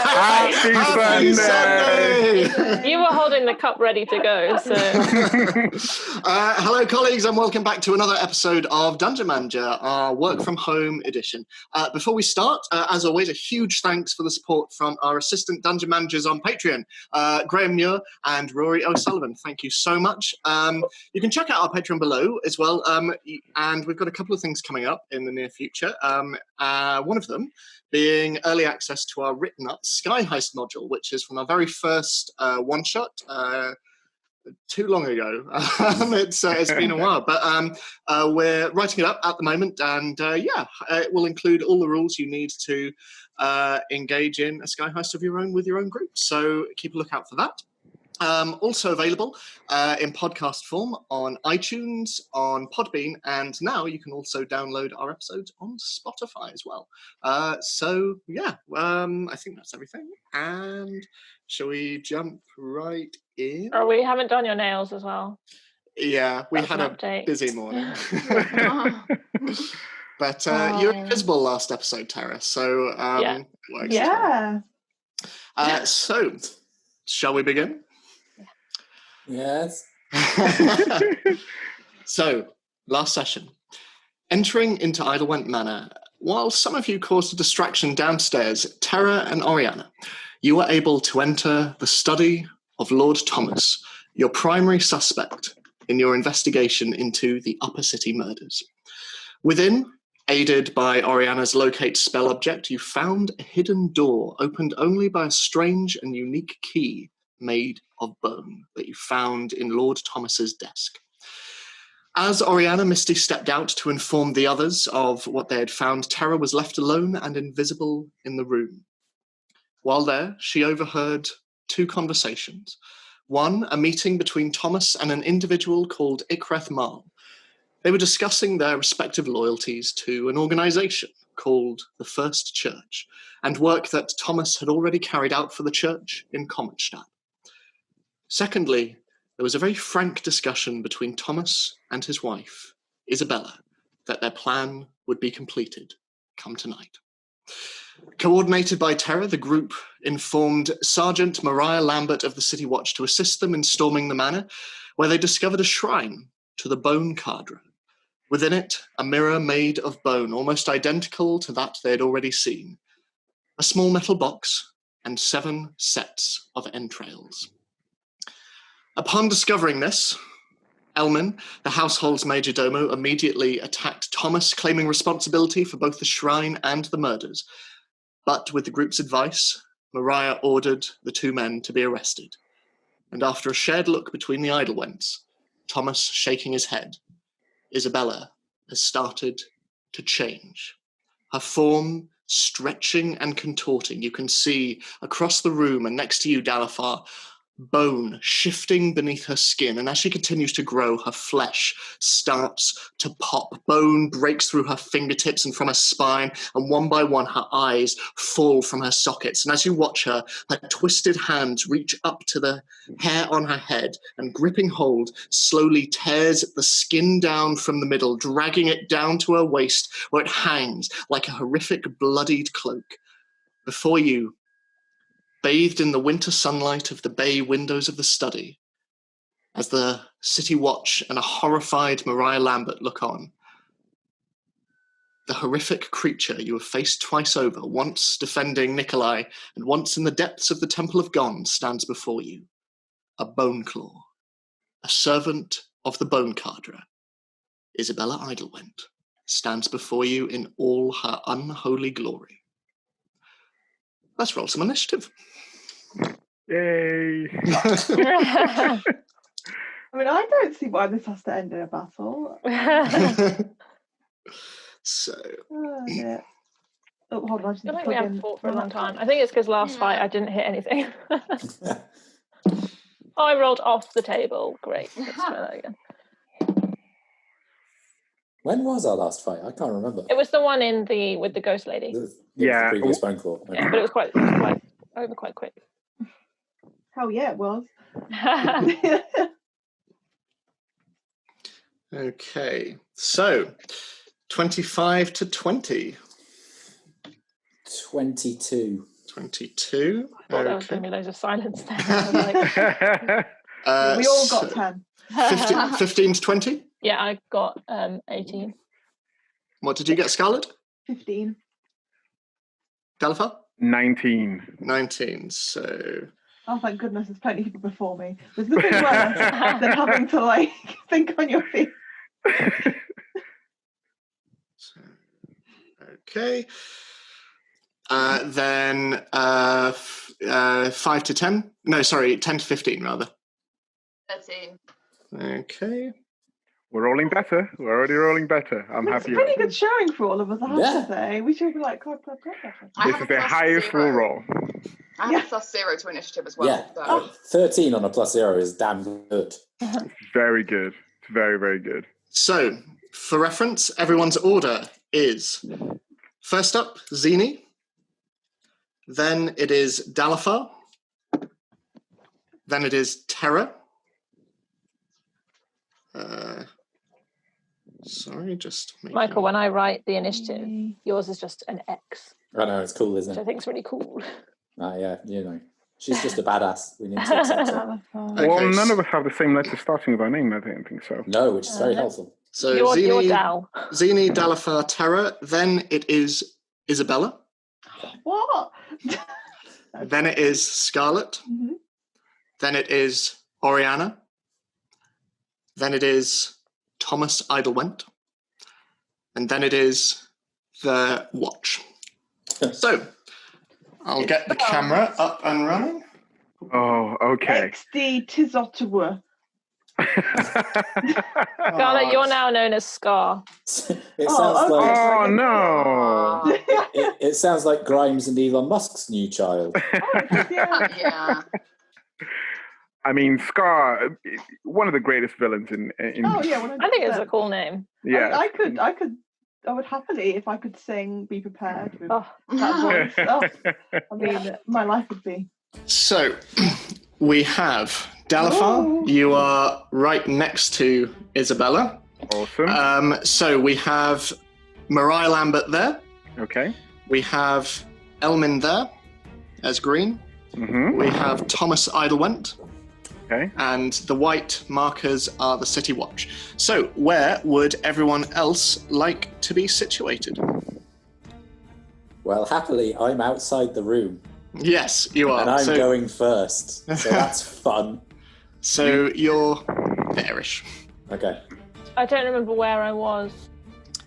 Happy Sunday! You were holding the cup ready to go, so... Hello, colleagues, and welcome back to another episode of Dungeon Manager, our work-from-home edition. Before we start, as always, a huge thanks for the support from our assistant dungeon managers on Patreon, Graham Muir and Rory O'Sullivan. Thank you so much. You can check out our Patreon below as well, and we've got a couple of things coming up in the near future. One of them being early access to our written up Sky Heist module, which is from our very first one-shot too long ago. It's been a while, but we're writing it up at the moment, and it will include all the rules you need to engage in a Sky Heist of your own with your own group. So keep a lookout for that. Also available in podcast form on iTunes, on Podbean, and now you can also download our episodes on Spotify as well. I think that's everything. And shall we jump right in? Oh, we haven't done your nails as well. Yeah, we had a busy morning. But you were invisible last episode, Tara, so works as well. So, shall we begin? Yes. So, last session. Entering into Eidelwhent Manor, while some of you caused a distraction downstairs, Tara and Oriana, you were able to enter the study of Lord Thomas, your primary suspect in your investigation into the Upper City murders. Within, aided by Oriana's locate spell object, you found a hidden door opened only by a strange and unique key made of bone that you found in Lord Thomas's desk. As Oriana Misty stepped out to inform the others of what they had found, Tara was left alone and invisible in the room. While there, she overheard two conversations. One, a meeting between Thomas and an individual called Ikreth Marl. They were discussing their respective loyalties to an organisation called the First Church, and work that Thomas had already carried out for the church in Commonstadt. Secondly, there was a very frank discussion between Thomas and his wife, Isabella, that their plan would be completed come tonight. Coordinated by Tara, the group informed Sergeant Mariah Lambert of the City Watch to assist them in storming the manor, where they discovered a shrine to the Bone Cadre. Within it, a mirror made of bone, almost identical to that they had already seen, a small metal box, and 7 sets of entrails. Upon discovering this, Elman, the household's major domo, immediately attacked Thomas, claiming responsibility for both the shrine and the murders. But with the group's advice, Mariah ordered the 2 men to be arrested. And after a shared look between the Eidelwhents, Thomas shaking his head, Isabella has started to change. Her form stretching and contorting. You can see across the room and next to you, Dalafar, bone shifting beneath her skin, and as she continues to grow, her flesh starts to pop. Bone breaks through her fingertips and from her spine, and one by one her eyes fall from her sockets. And as you watch her, her twisted hands reach up to the hair on her head, and gripping hold, slowly tears the skin down from the middle, dragging it down to her waist, where it hangs like a horrific bloodied cloak. Before you, bathed in the winter sunlight of the bay windows of the study, as the City Watch and a horrified Mariah Lambert look on, the horrific creature you have faced twice over, once defending Nikolai and once in the depths of the Temple of Gon, stands before you. A Bone Claw, a servant of the Bone Cadre. Isabella Eidelwhent stands before you in all her unholy glory. Let's roll some initiative. Yay! I mean, I don't see why this has to end in a battle. So. Oh, hold on. I think we haven't fought for a long time. I think it's because last fight I didn't hit anything. I rolled off the table. Great. Let's try that again. When was our last fight? I can't remember. It was the one with the ghost lady. The Yeah. previous phone call. Okay. Yeah, but it was quite over quite quick. Hell yeah, it was. Okay, so 25 to 20. 22. 22. I thought there was going to be loads of silence there. I was We all got 10. 15 to 20. Yeah, I got 18. What did you get, Scarlett? 15. Delpha? 19. 19. So Oh, thank goodness, there's plenty of people before me. There's nothing worse than having to, like, think on your feet. okay. Then 5 to 10. No, sorry, 10 to 15 rather. 13. Okay. We're rolling better. We're already rolling better. I'm It's a happy. pretty good showing for all of us, I have Yeah. to say. We should be like, God. I This have is a the plus highest 0. we'll roll. I have a +0 to initiative as well. Yeah, So. 13 on a +0 is damn good. Very good. It's very, very good. So, for reference, everyone's order is first up, Zini. Then it is Dalafar. Then it is Terra. Sorry, just making... Michael, when I write the initiative, yours is just an X, I know, it's cool, isn't which I it? think is really cool. Yeah, you know. She's just a badass. We need to accept her. Okay, Well, none of us have the same letter starting with our name, I don't think so. No, which is very helpful. So You're Dal. Zini, Dalafar, Terra. Then it is Isabella. What? Then it is Scarlet. Mhm. Then it is Oriana. Then it is Thomas Eidelwhent. And then it is the watch. So, I'll get the camera up and running. Oh, okay. XD Tizottawa. Scarlett, you're now known as Scar. It sounds okay. like Oh, no. it sounds like Grimes and Elon Musk's new child. Yeah. I mean, Scar, one of the greatest villains in Oh yeah, 100%. I think it's a cool name. yeah. I would happily, if I could sing, be prepared with Oh. that voice. Oh, I mean, my life would be. So, we have Dalafar. Ooh. You are right next to Isabella. Awesome. So we have Mariah Lambert there. Okay. We have Elmin there as green. Mm-hmm. We have Thomas Eidelwhent. Okay. And the white markers are the City Watch. So where would everyone else like to be situated? Well, happily, I'm outside the room. Yes, you are. And I'm so, going first. So that's fun. So you're there-ish. Okay. I don't remember where I was.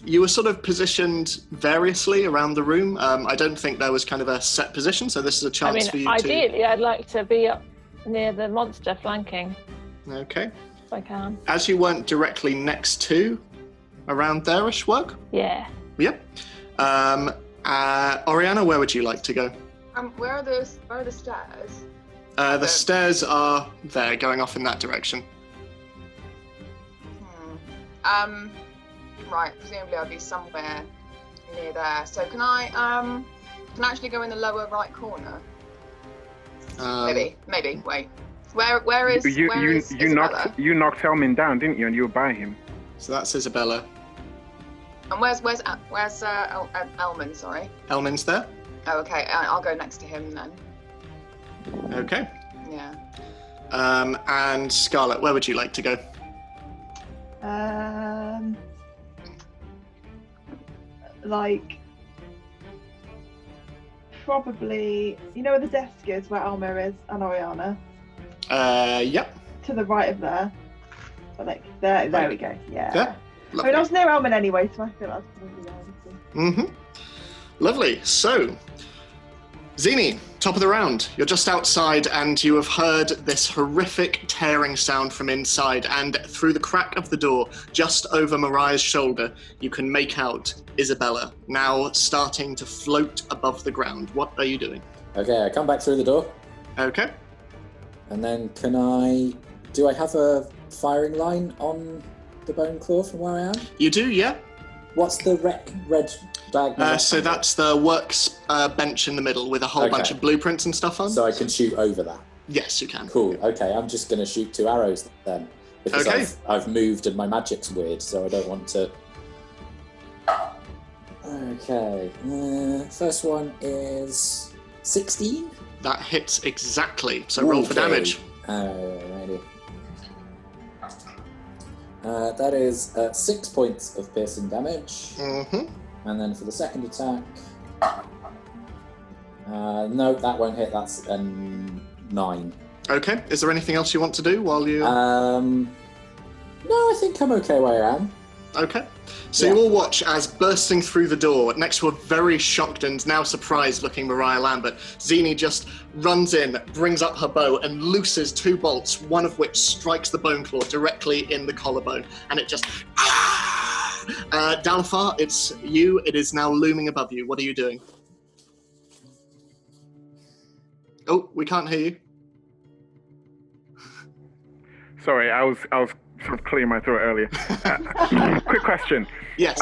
You were sort of positioned variously around the room. I don't think there was kind of a set position, so this is a chance for you ideally, I'd like to be up near the monster flanking, to... Okay. if I can. As you weren't directly next to around there-ish work? Yeah. Yep. Oriana, where would you like to go? Where are the stairs? The stairs are there, going off in that direction. Right, presumably I'll be somewhere near there. So can I actually go in the lower right corner? Maybe. Wait. Where is You Isabella? knocked Elmin down, didn't you? And you were by him. So that's Isabella. And where's Elman? Sorry. Elmin's there. Oh, okay. I'll go next to him then. Okay. Yeah. And Scarlett, where would you like to go? Like, probably, you know where the desk is, where Alma is and Oriana? Yep. To the right of there. But like, there we go. Yeah. There. I mean, I was near Alman anyway, so I feel that's probably there. Mm-hmm. Lovely. So, Zini, top of the round. You're just outside and you have heard this horrific tearing sound from inside, and through the crack of the door, just over Mariah's shoulder, you can make out Isabella, now starting to float above the ground. What are you doing? Okay, I come back through the door. Okay. And then do I have a firing line on the bone claw from where I am? You do, yeah. What's the red diagonal? So that's the works bench in the middle with a whole bunch of blueprints and stuff on. So I can shoot over that? Yes, you can. Cool, okay, I'm just going to shoot 2 arrows then. Because I've moved and my magic's weird, so I don't want to... Okay. First one is 16. That hits exactly. So roll for damage. Alrighty. That is 6 points of piercing damage. Mm-hmm. And then for the second attack... no, that won't hit. That's 9. Okay. Is there anything else you want to do while you... No, I think I'm okay where I am. Okay. So you all watch as bursting through the door, next to a very shocked and now surprised looking Mariah Lambert, Zini just runs in, brings up her bow, and looses 2 bolts, one of which strikes the bone claw directly in the collarbone. And it just... Dalafar, it's you. It is now looming above you. What are you doing? Oh, we can't hear you. Sorry, I was sort of clearing my throat earlier. Quick question. Yes.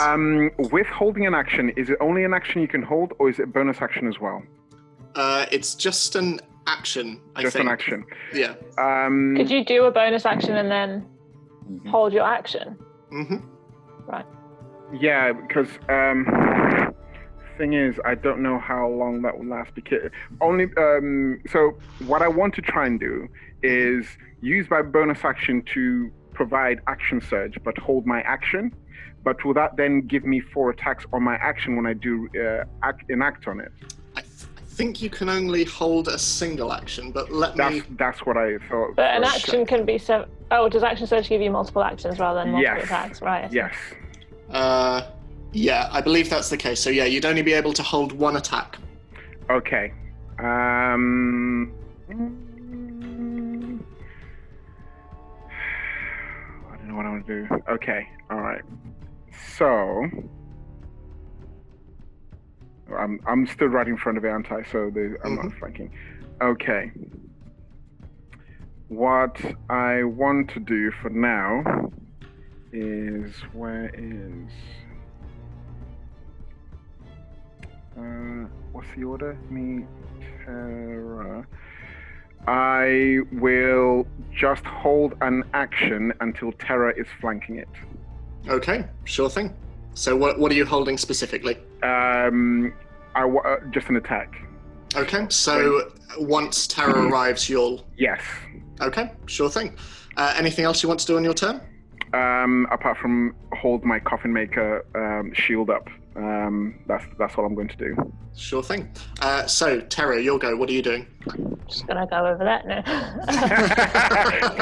With holding an action, is it only an action you can hold, or is it a bonus action as well? It's just an action, I think. Just an action. Yeah. Could you do a bonus action and then hold your action? Mm-hmm. Right. Yeah, because thing is, I don't know how long that will last. Because so what I want to try and do is use my bonus action to provide action surge, but hold my action. But will that then give me 4 attacks on my action when I do enact on it? I think you can only hold a single action, but That's what I thought. But an action can be does action surge give you multiple actions rather than multiple attacks? Right. Yes. Yeah, I believe that's the case. So yeah, you'd only be able to hold 1 attack. Okay. I don't know what I want to do. Okay. All right. So I'm still right in front of it, aren't I? So I'm not flanking. Okay. What I want to do for now is what's the order? Me, Terra. I will just hold an action until Terra is flanking it. Okay, sure thing. So what are you holding specifically? Just an attack. Okay, so once Terra arrives, you'll... Yes. Okay, sure thing. Anything else you want to do on your turn? Apart from hold my coffin maker shield up. That's all I'm going to do. Sure thing. So, Terra, you'll go. What are you doing? Just gonna go over that now.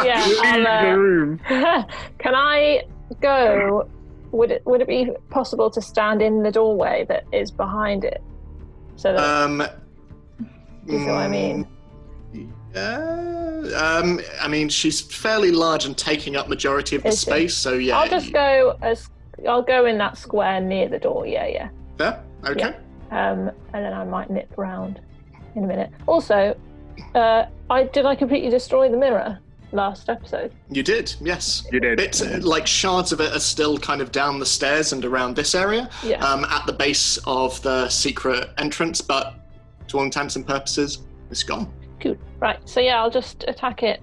Leave the room. Can I go? Would it be possible to stand in the doorway that is behind it? So that you see what I mean? I mean, she's fairly large and taking up majority of the space, so yeah. I'll go in that square near the door. Yeah. Yeah. Okay. Yeah. And then I might nip round in a minute. Also, did I completely destroy the mirror last episode? You did, yes. You did. Bits, like shards of it are still kind of down the stairs and around this area, at the base of the secret entrance, but to all intents and purposes, it's gone. Good. Right, so yeah, I'll just attack it.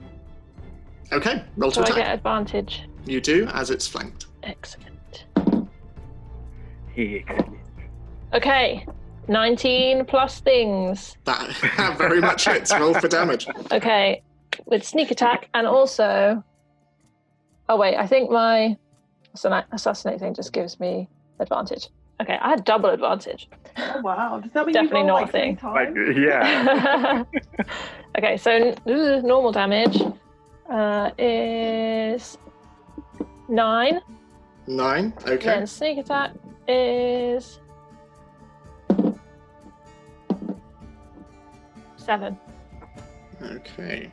Okay, roll to So attack. I get advantage. You do, as it's flanked. Excellent. Okay, 19 plus things. That very much hits. Roll for damage. Okay, with sneak attack and also... Oh wait, I think my assassinate thing just gives me advantage. Okay, I had double advantage. Oh wow, does that mean Definitely you not roll, a thing. 3 Like, times? yeah. Okay, so normal damage is 9. 9, okay. Then sneak attack is 7. Okay.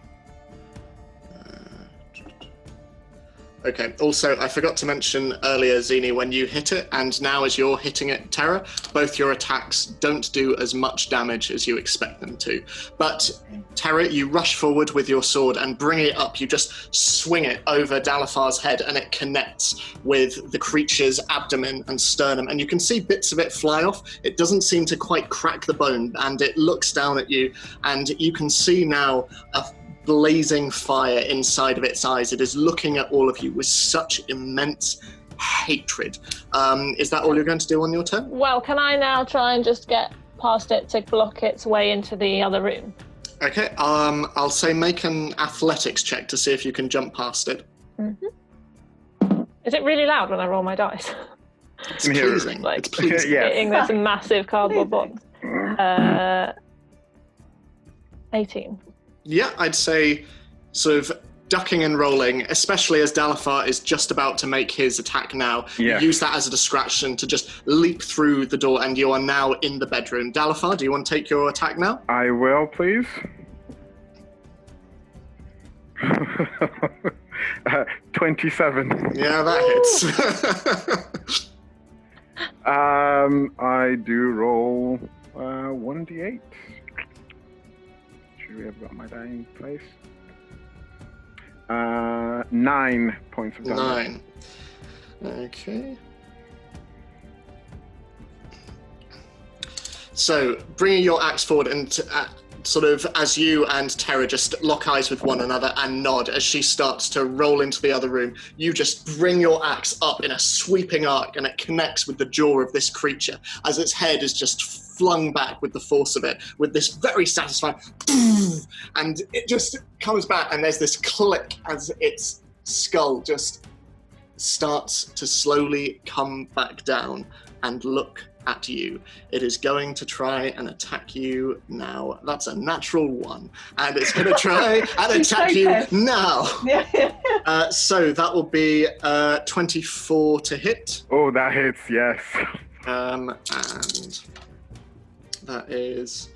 Okay, also, I forgot to mention earlier, Zini, when you hit it, and now as you're hitting it, Terra, both your attacks don't do as much damage as you expect them to. But, Terra, you rush forward with your sword and bring it up. You just swing it over Dalafar's head, and it connects with the creature's abdomen and sternum, and you can see bits of it fly off. It doesn't seem to quite crack the bone, and it looks down at you, and you can see now a blazing fire inside of its eyes. It is looking at all of you with such immense hatred. Is that all you're going to do on your turn? Well, can I now try and just get past it to block its way into the other room? Okay, I'll say make an athletics check to see if you can jump past it. Mm-hmm. Is it really loud when I roll my dice? It's pleasing. Like, it's pleasing. Yes. Hitting this massive cardboard box. 18. Yeah, I'd say sort of ducking and rolling, especially as Dalafar is just about to make his attack now. Yeah. Use that as a distraction to just leap through the door, and you are now in the bedroom. Dalafar, do you want to take your attack now? I will, please. 27. Yeah, that hits. I do roll 1d8. Should we have got my die in place? 9 points of damage. 9. Okay. So, bringing your axe forward and sort of as you and Terra just lock eyes with one another and nod as she starts to roll into the other room, you just bring your axe up in a sweeping arc and it connects with the jaw of this creature as its head is just flung back with the force of it, with this very satisfying and it just comes back and there's this click as its skull just starts to slowly come back down and look at you. It is going to try and attack you now. That's a natural 1. And it's going to try and attack you now. So that will be 24 to hit. Oh, that hits, yes. And that is...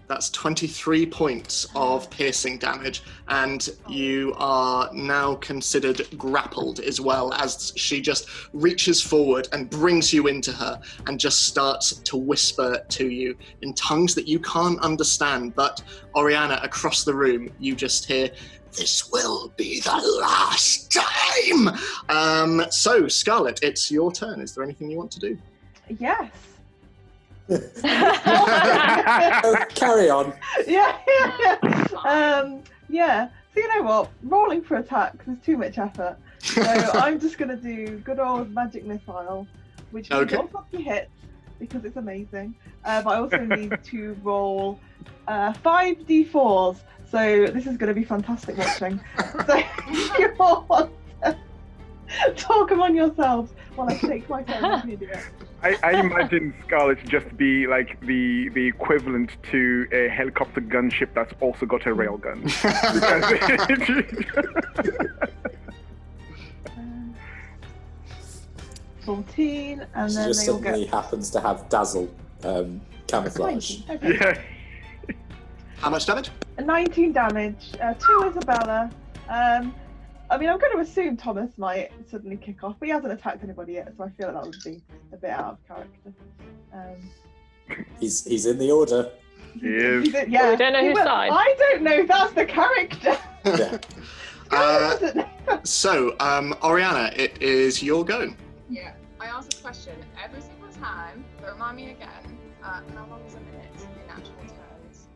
That's 23 points of piercing damage, and you are now considered grappled as well as she just reaches forward and brings you into her and just starts to whisper to you in tongues that you can't understand. But Oriana, across the room, you just hear, "This will be the last time!" So, Scarlet, it's your turn. Is there anything you want to do? Yes. Carry on. Yeah. So you know what? Rolling for attacks is too much effort. So I'm just going to do good old magic missile, which means one lucky hit because it's amazing. But I also need to roll 5d4s. So this is going to be fantastic watching. So if you all want to talk among yourselves while I shake my phone like an idiot. I imagine Scarlet to just be like the equivalent to a helicopter gunship that's also got a railgun. 14, and She then just they all suddenly get happens to have dazzle camouflage. Okay. Yeah. How much damage? 19 damage, 2 Isabella. I mean, I'm going to assume Thomas might suddenly kick off, but he hasn't attacked anybody yet, so I feel like that would be a bit out of character. He's in the order. He is. Yeah, We don't know whose side. I don't know if that's the character. Yeah. So, Oriana, it is your go. Yeah, I ask this question every single time, but remind me again, how long is a minute in actual turns?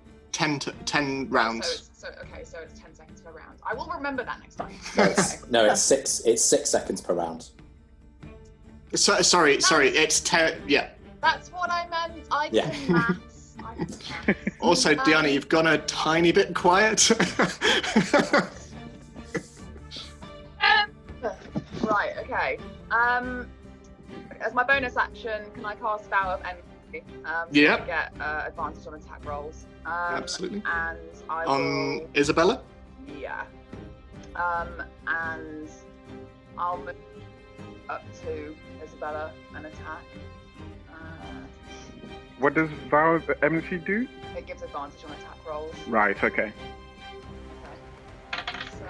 10 rounds. So it's 10 seconds per round. I will remember that next time. It's 6. It's 6 seconds per round. Sorry, it's yeah. That's what I meant. I Yeah. can maths. Also, Diana, you've gone a tiny bit quiet. Right, okay. As my bonus action, can I cast Vow of Envy? Yeah. To get advantage on attack rolls. Absolutely. And I On will... Isabella? Yeah. And I'll move up to Isabella and attack. What does Vow of Enmity do? It gives advantage on attack rolls. Right, okay. So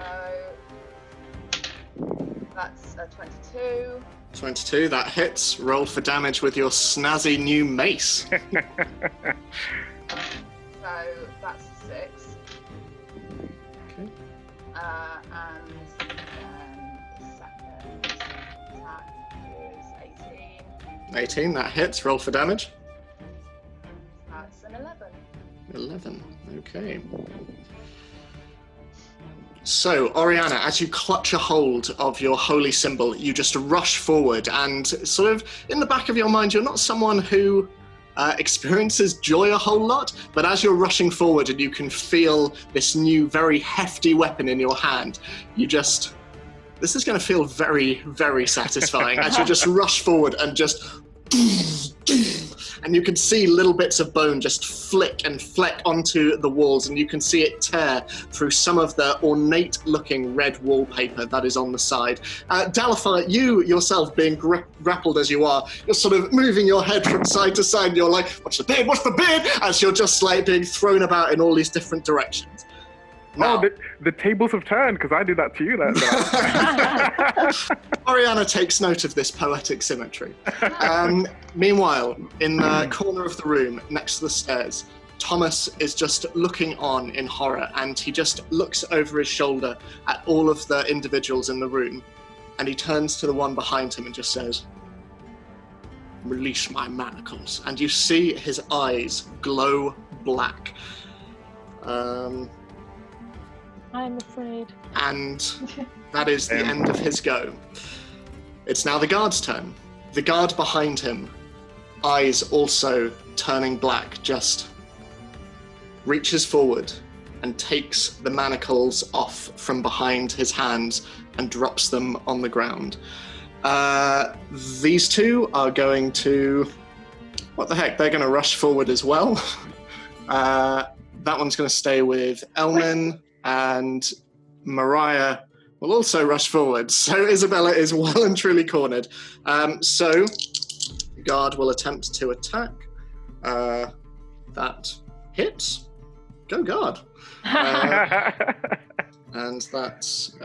that's a 22. 22, that hits. Roll for damage with your snazzy new mace. So that's 6. Okay. And then the second attack is 18. 18, that hits. Roll for damage. That's an 11. 11, okay. So, Oriana, as you clutch a hold of your holy symbol, you just rush forward, and sort of in the back of your mind, you're not someone who experiences joy a whole lot, but as you're rushing forward and you can feel this new, very hefty weapon in your hand, this is going to feel very, very satisfying as you just rush forward and just... And you can see little bits of bone just flick and fleck onto the walls, and you can see it tear through some of the ornate-looking red wallpaper that is on the side. Dalifar, you yourself, being grappled as you are, you're sort of moving your head from side to side, and you're like, what's the bid? What's the bid? As you're just like being thrown about in all these different directions. Now, the tables have turned because I did that to you. Oriana takes note of this poetic symmetry. Meanwhile, in the corner of the room next to the stairs, Thomas is just looking on in horror, and he just looks over his shoulder at all of the individuals in the room, and he turns to the one behind him and just says, "Release my manacles." And you see his eyes glow black. I'm afraid. And that is the end of his go. It's now the guard's turn. The guard behind him, eyes also turning black, just reaches forward and takes the manacles off from behind his hands and drops them on the ground. These two are going to... What the heck? They're going to rush forward as well. That one's going to stay with Elman. And Mariah will also rush forward. So Isabella is well and truly cornered. So the guard will attempt to attack. That hits. Go guard. And that's...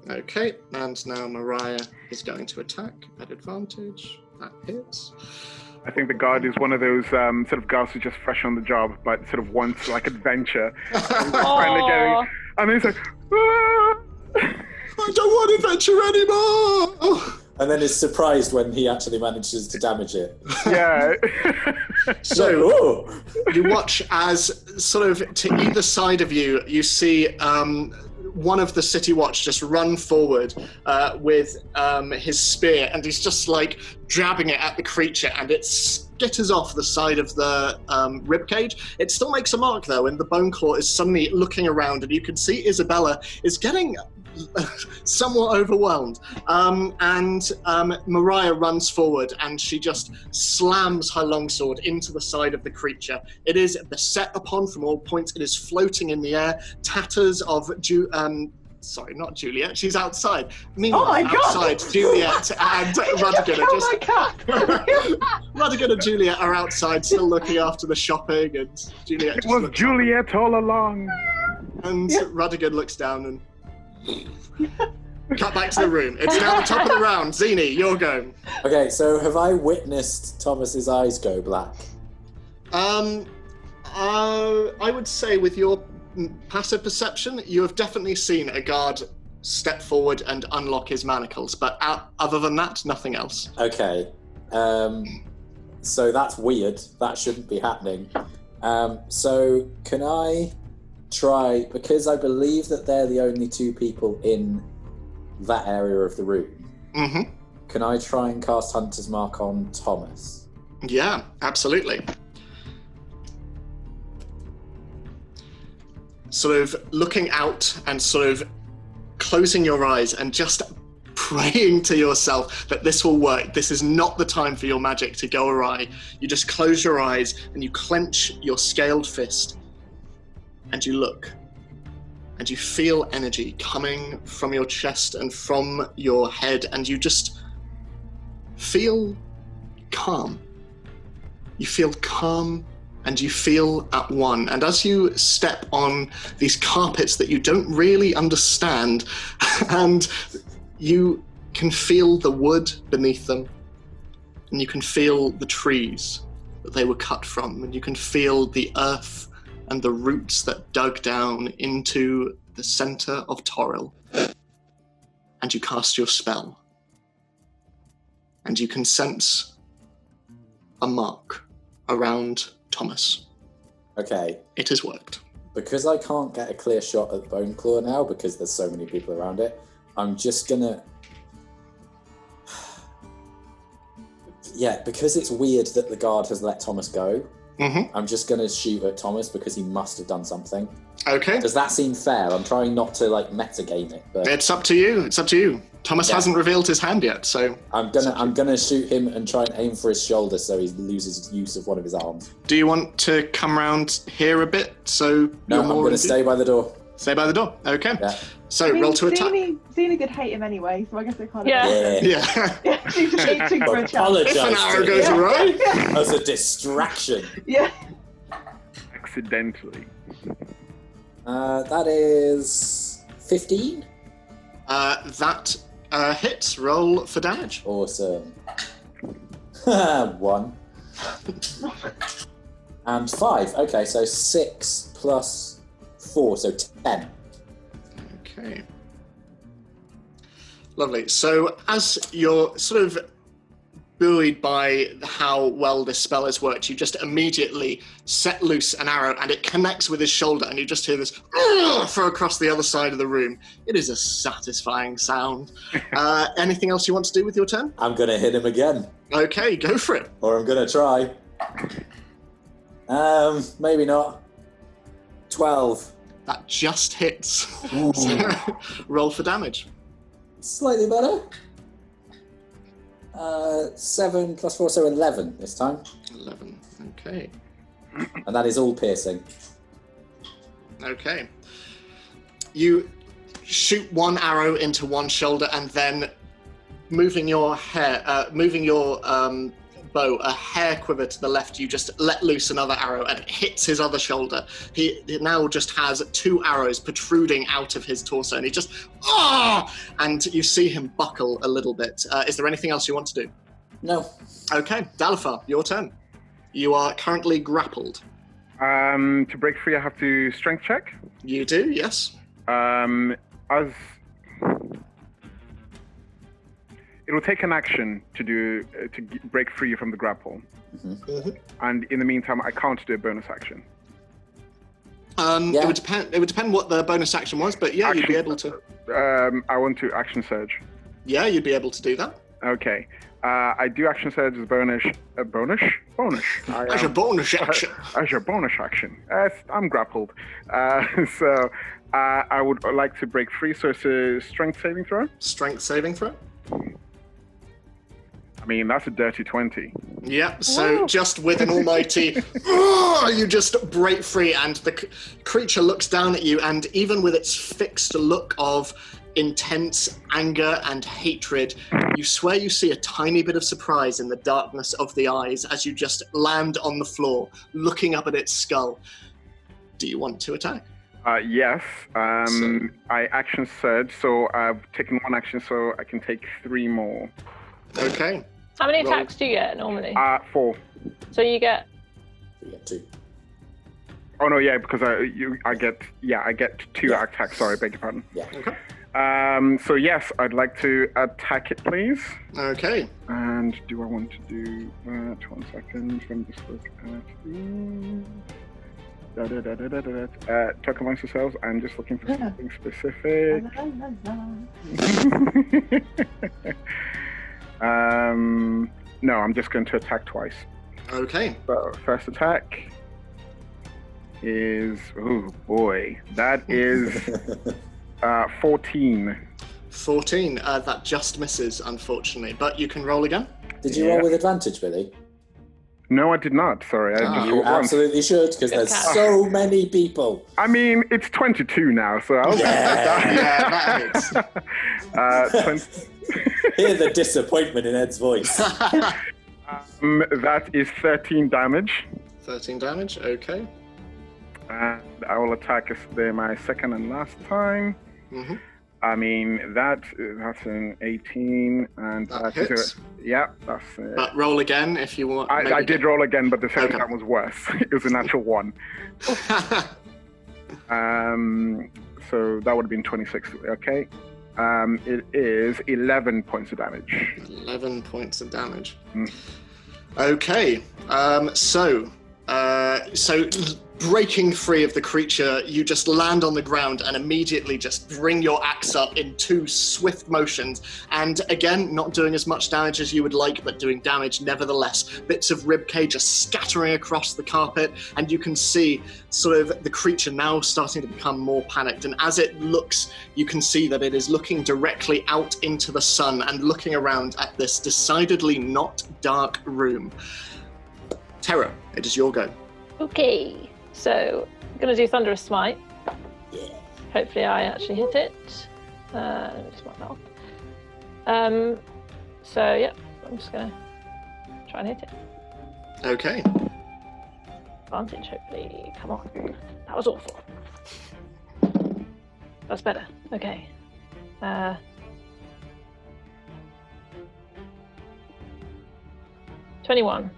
okay, and now Mariah is going to attack at advantage. That hits. I think the guard is one of those sort of guards who's just fresh on the job, but sort of wants like adventure. And he's like, "Ah! I don't want adventure anymore!" And then is surprised when he actually manages to damage it. Yeah. So you watch as sort of to either side of you, you see one of the City Watch just run forward with his spear, and he's just like jabbing it at the creature, and it skitters off the side of the ribcage. It still makes a mark though, and the bone claw is suddenly looking around, and you can see Isabella is getting somewhat overwhelmed. And Mariah runs forward, and she just slams her longsword into the side of the creature. It is beset upon from all points. It is floating in the air. Tatters of sorry, not Juliet. She's outside. Meanwhile, outside, Juliet and Radigan are just... Radigan and Juliet are outside, still looking after the shopping, and Juliet It was Juliet all along. And Radigan looks down and... Cut back to the room. It's now the top of the round. Zini, your go. Okay, so have I witnessed Thomas's eyes go black? I would say with your passive perception, you have definitely seen a guard step forward and unlock his manacles, but other than that, nothing else. Okay, so that's weird. That shouldn't be happening. So can I try, because I believe that they're the only two people in that area of the room. Mm-hmm. Can I try and cast Hunter's Mark on Thomas? Yeah, absolutely. Sort of looking out and sort of closing your eyes and just praying to yourself that this will work. This is not the time for your magic to go awry. You just close your eyes and you clench your scaled fist and you look and you feel energy coming from your chest and from your head, and you just feel calm. You feel calm and you feel at one. And as you step on these carpets that you don't really understand, and you can feel the wood beneath them, and you can feel the trees that they were cut from, and you can feel the earth and the roots that dug down into the center of Toril. And you cast your spell. And you can sense a mark around Thomas. Okay. It has worked. because I can't get a clear shot at Bone Claw now because there's so many people around it, I'm just gonna... Yeah, because it's weird that the guard has let Thomas go, I'm just gonna shoot at Thomas because he must have done something. Okay. Does that seem fair? I'm trying not to like metagame it, but it's up to you. It's up to you. Thomas hasn't revealed his hand yet, so I'm gonna shoot him and try and aim for his shoulder so he loses use of one of his arms. Do you want to come round here a bit? So no, I'm gonna stay by the door. Stay by the door. Okay. Yeah. So roll to attack. Xena did hate him anyway, so I guess they kind of Yeah. She's just reaching for a chance. Apologise. If an arrow goes awry. As a distraction. Yeah. Accidentally. That is 15. That hits. Roll for damage. Awesome. 1 and 5. Okay, so 6 plus 4, so 10. Okay. Lovely. So as you're sort of buoyed by how well this spell has worked, you just immediately set loose an arrow and it connects with his shoulder and you just hear this throw across the other side of the room. It is a satisfying sound. Anything else you want to do with your turn? I'm going to hit him again. Okay, go for it. Or I'm going to try. Maybe not. 12. That just hits. So, roll for damage. Slightly better. 7 plus 4, so 11 this time. 11, okay. And that is all piercing. Okay. You shoot one arrow into one shoulder and then moving your bow a hair quiver to the left, you just let loose another arrow and it hits his other shoulder. He now just has 2 arrows protruding out of his torso and he just and you see him buckle a little bit. Is there anything else you want to do? No. Okay, Dalifar, your turn. You are currently grappled. To break free, I have to strength check. You do, yes. It will take an action to break free from the grapple, and in the meantime, I can't do a bonus action. It would depend what the bonus action was, but yeah, you'd be able to. I want to action surge. Yeah, you'd be able to do that. Okay. I do action surge as bonus. Bonus. As your bonus action. As your bonus action. I'm grappled. So I would like to break free. So it's a strength saving throw. Strength saving throw. I mean, that's a dirty 20. Yeah, so just with an almighty, you just break free and the creature looks down at you and even with its fixed look of intense anger and hatred, you swear you see a tiny bit of surprise in the darkness of the eyes as you just land on the floor, looking up at its skull. Do you want to attack? Yes. I action surge, so I've taken 1 action, so I can take 3 more. Okay. How many attacks do you get normally? 4. So you get 2. Oh no, yeah, because I get 2 attacks. Sorry, beg your pardon. Yeah. Okay. So yes, I'd like to attack it, please. Okay. And do I want to do that? 1 second. Let me just look at. Talk amongst yourselves. I'm just looking for something specific. No, I'm just going to attack twice. Okay. So first attack is, oh boy, that is 14. 14. That just misses, unfortunately, but you can roll again. Did you roll with advantage, Billy? No, I did not. Sorry, I just You rolled once. absolutely should, because there's so many people. I mean, it's 22 now, so I'll Yeah, that hits. Hear the disappointment in Ed's voice. That is 13 damage. 13 damage, okay. And I will attack my second and last time. Mm-hmm. I mean, that's an 18, and that hits. Yeah, that's it. But roll again if you want. I did roll again, but the second time was worse. It was a natural 1. So that would have been 26. Okay. It is 11 points of damage. 11 points of damage. Okay. So breaking free of the creature, you just land on the ground and immediately just bring your axe up in 2 swift motions. And again, not doing as much damage as you would like, but doing damage nevertheless. Bits of ribcage just scattering across the carpet, and you can see sort of the creature now starting to become more panicked. And as it looks, you can see that it is looking directly out into the sun and looking around at this decidedly not dark room. Terra, it is your go. Okay, so I'm going to do Thunderous Smite. Yeah. Hopefully I actually hit it. Let me just mark that off. So, yeah, I'm just going to try and hit it. Okay. Advantage, hopefully. Come on. That was awful. That's better. Okay. 21.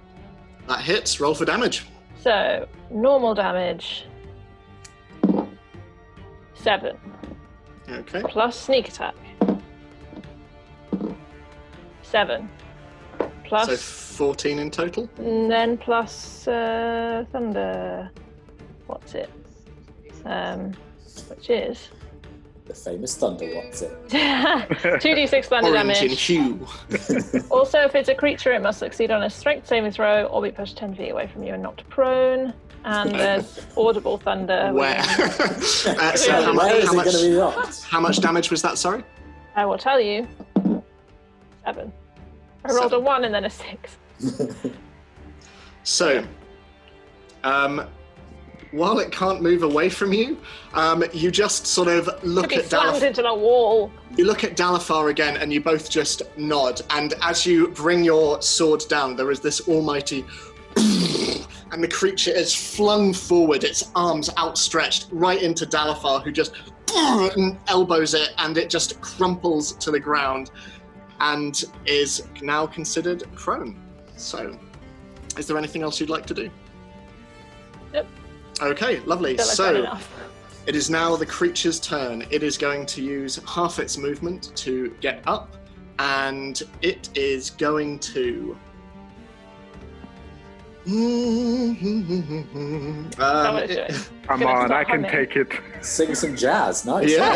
That hits. Roll for damage. So, normal damage, 7. Okay. Plus sneak attack, 7. Plus, So 14 in total? and then plus thunder. What's it? Which is The famous thunder, what's it? 2d6 thunder Orange in damage. hue. Also, if it's a creature, it must succeed on a strength saving throw or be pushed 10 feet away from you and knocked prone. And there's audible thunder. Where? within- So Where is it going to be knocked? how much damage was that, sorry? I will tell you. 7. I rolled a 1 and then a 6. So, while it can't move away from you, you just sort of look Could be at slammed Dalafar. into the wall. You look at Dalafar again, and you both just nod. And as you bring your sword down, there is this almighty, and the creature is flung forward, its arms outstretched right into Dalafar, who just elbows it, and it just crumples to the ground, and is now considered prone. So, is there anything else you'd like to do? Yep. Okay, lovely. Feel like So, I've done enough. it is now the creature's turn. It is going to use half its movement to get up, and it is going to. Come Gonna on, start I can humming. take it. Sing some jazz, nice. Yeah.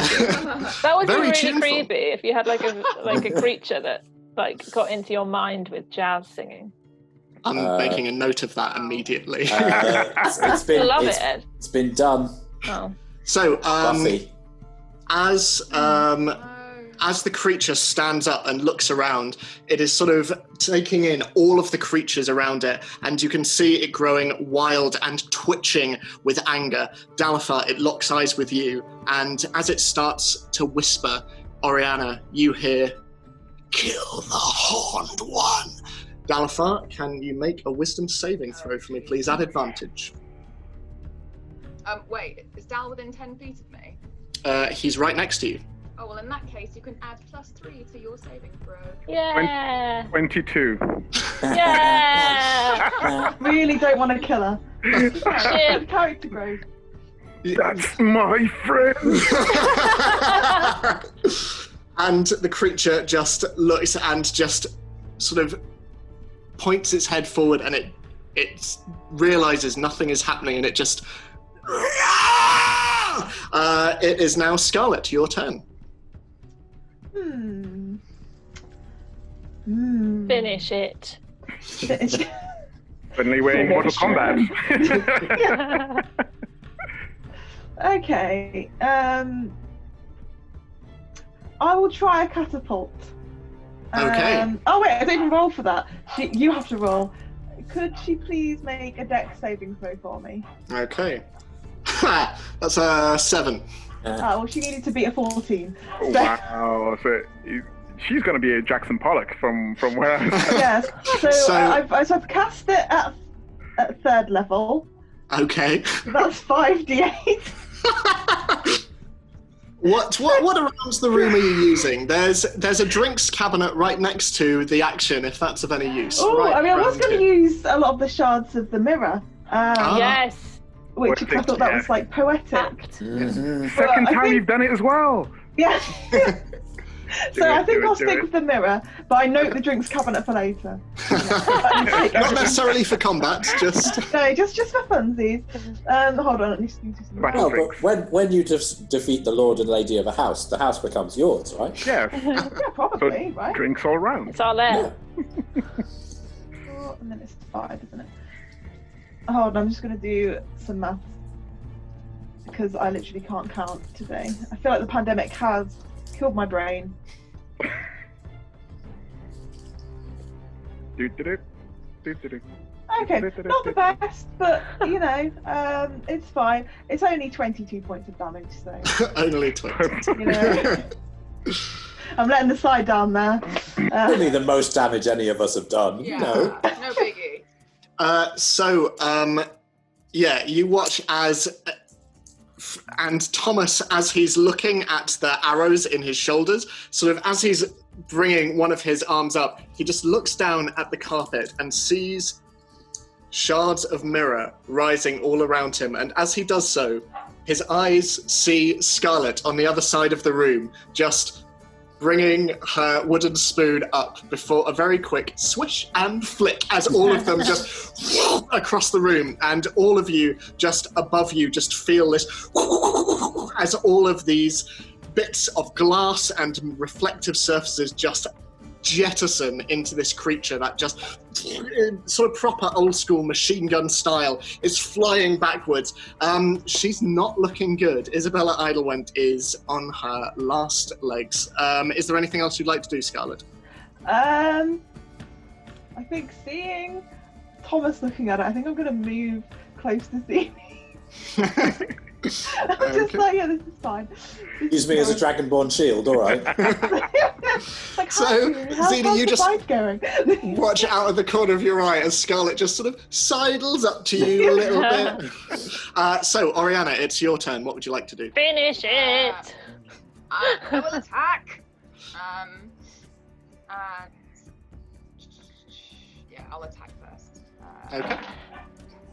That would Very be really tuneful. creepy if you had like a creature that like got into your mind with jazz singing. I'm making a note of that immediately. It's been, Love it's, it, Ed. it's been done. Oh. So, Buffy. as the creature stands up and looks around, it is sort of taking in all of the creatures around it, and you can see it growing wild and twitching with anger. Dalafar, it locks eyes with you, and as it starts to whisper, Oriana, you hear, "Kill the Horned One." Dalafar, can you make a wisdom saving throw for me, please, at advantage? Wait, is Dal within 10 feet of me? He's right next to you. Oh, well, in that case, you can add +3 to your saving throw. Yeah. 22. Yeah. Really don't want to kill her. Shit. Character growth. That's my friend. And the creature just looks and just sort of points its head forward, and it realizes nothing is happening, and it just it is now Scarlet, your turn. Finish it. Suddenly we're in Mortal Kombat. Okay. I will try a catapult. Okay. Oh wait, I didn't even roll for that. You have to roll. Could she please make a dex saving throw for me? Okay. That's a 7. Well, she needed to beat a 14. Oh, So- wow. So she's going to be a Jackson Pollock from where I Yes. So, So- I've cast it at 3rd level. Okay. So that's 5d8. What around the room are you using? There's a drinks cabinet right next to the action, if that's of any use. Oh, right I mean, I was around going to here. use a lot of the shards of the mirror. Yes. Which I thought that was like poetic. Apt. Mhm. Second I time think- you've done it as well. Yeah. I think I'll stick with the mirror, but I note the drinks cabinet for later. Not necessarily for combat, just... No, just for funsies. Hold on, let me just do some... No, but when you defeat the Lord and Lady of a house, the house becomes yours, right? Yeah. Yeah, probably, So right? drinks all round. It's all there. Yeah. 4 and then it's 5, isn't it? Hold on, I'm just going to do some maths. Because I literally can't count today. I feel like the pandemic has killed my brain. Okay, not the best, but you know, it's fine. It's only 22 points of damage, so Only 20. you know, I'm letting the side down there. Only the most damage any of us have done. Yeah. No. No biggie. Yeah, you watch as... And Thomas, as he's looking at the arrows in his shoulders, sort of as he's bringing one of his arms up, he just looks down at the carpet and sees shards of mirror rising all around him. And as he does so, his eyes see Scarlet on the other side of the room, just bringing her wooden spoon up before a very quick swish and flick as all of them just across the room, and all of you just above you just feel this as all of these bits of glass and reflective surfaces just jettison into this creature that just sort of proper old school machine gun style is flying backwards. She's not looking good. Isabella Eidelwhent is on her last legs. Is there anything else you'd like to do, Scarlet? I think seeing Thomas looking at it, I think I'm going to move close to see me. I'm just like, yeah, this is fine. Use me as a dragonborn shield, all right. Like, So, Zena, you just going? watch out of the corner of your eye as Scarlet just sort of sidles up to you a little bit. So, Oriana, it's your turn. What would you like to do? Finish it! I will attack. And yeah, I'll attack first. Okay.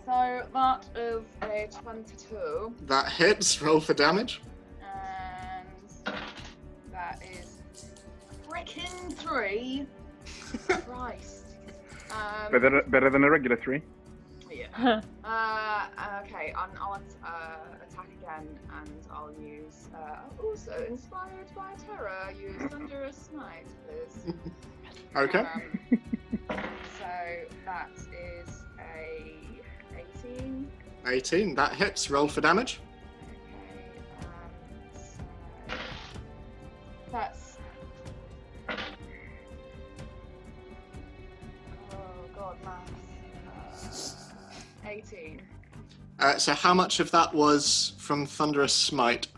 So that is a 22. That hits. Roll for damage. And that is frickin' 3. Christ. Better than a regular 3. Yeah. Okay, I'll attack again, and I'll use, also inspired by terror, use Thunderous Smite, please. Okay. So that is a 18. 18. That hits. Roll for damage. Okay, so that's... Oh god, maths. 18. So how much of that was from Thunderous Smite?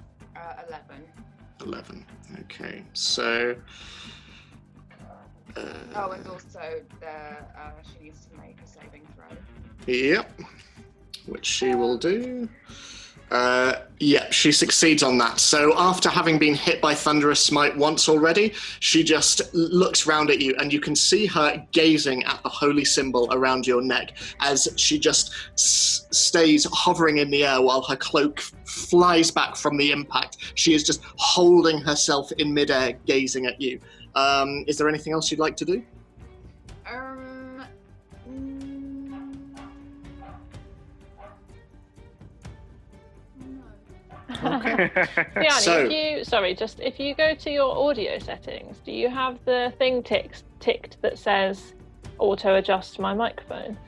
11. 11. Okay, so... Oh, and also she needs to make a saving throw. Yep. Which she will do. Yep, she succeeds on that. So after having been hit by Thunderous Smite once already, she just looks round at you, and you can see her gazing at the holy symbol around your neck as she just stays hovering in the air while her cloak flies back from the impact. She is just holding herself in midair, gazing at you. Is there anything else you'd like to do? Okay. Brianni, if you go to your audio settings, do you have the thing ticked that says auto adjust my microphone?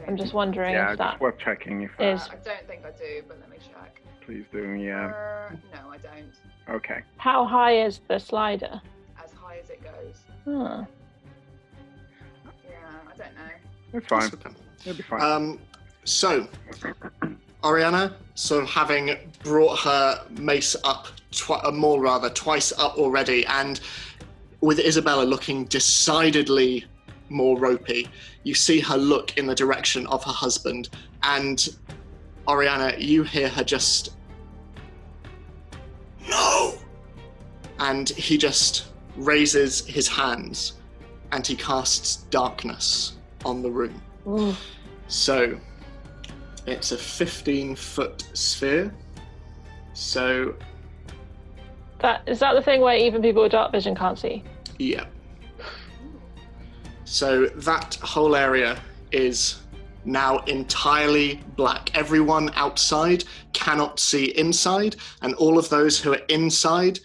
I'm just wondering if that it's worth checking. If is. I don't think I do, but let me check. Please do, yeah. No, I don't. Okay. How high is the slider? As high as it goes. Huh. Yeah, I don't know. It's fine. It'll be fine. So, Oriana, sort of having brought her mace up, twice up already, and with Isabella looking decidedly more ropey, you see her look in the direction of her husband, and Oriana, you hear her just, "No!" And he just raises his hands, and he casts darkness on the room. Ooh. So, it's a 15-foot sphere. So, Is that the thing where even people with dark vision can't see? Yeah. So that whole area is now entirely black. Everyone outside cannot see inside, and all of those who are inside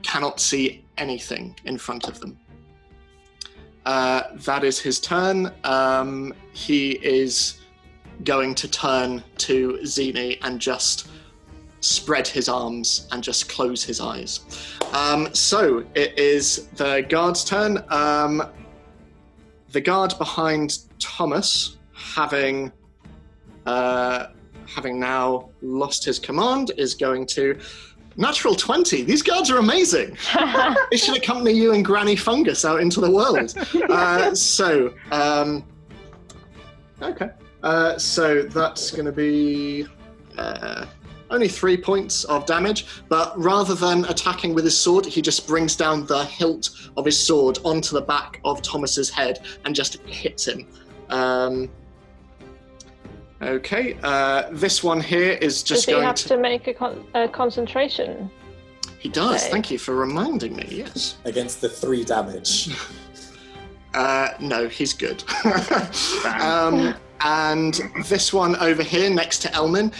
cannot see anything in front of them. That is his turn. He is going to turn to Zini and just spread his arms and just close his eyes. So it is the guard's turn. The guard behind Thomas, having now lost his command, is going to natural 20. These guards are amazing. They should accompany you and Granny Fungus out into the world. Okay. So that's going to be only 3 points of damage, but rather than attacking with his sword, he just brings down the hilt of his sword onto the back of Thomas's head and just hits him. Okay, this one here is just going to... Does he have to make a concentration? He does, Okay. Thank you for reminding me, yes. Against the 3 damage. No, he's good. And this one over here next to Elmin,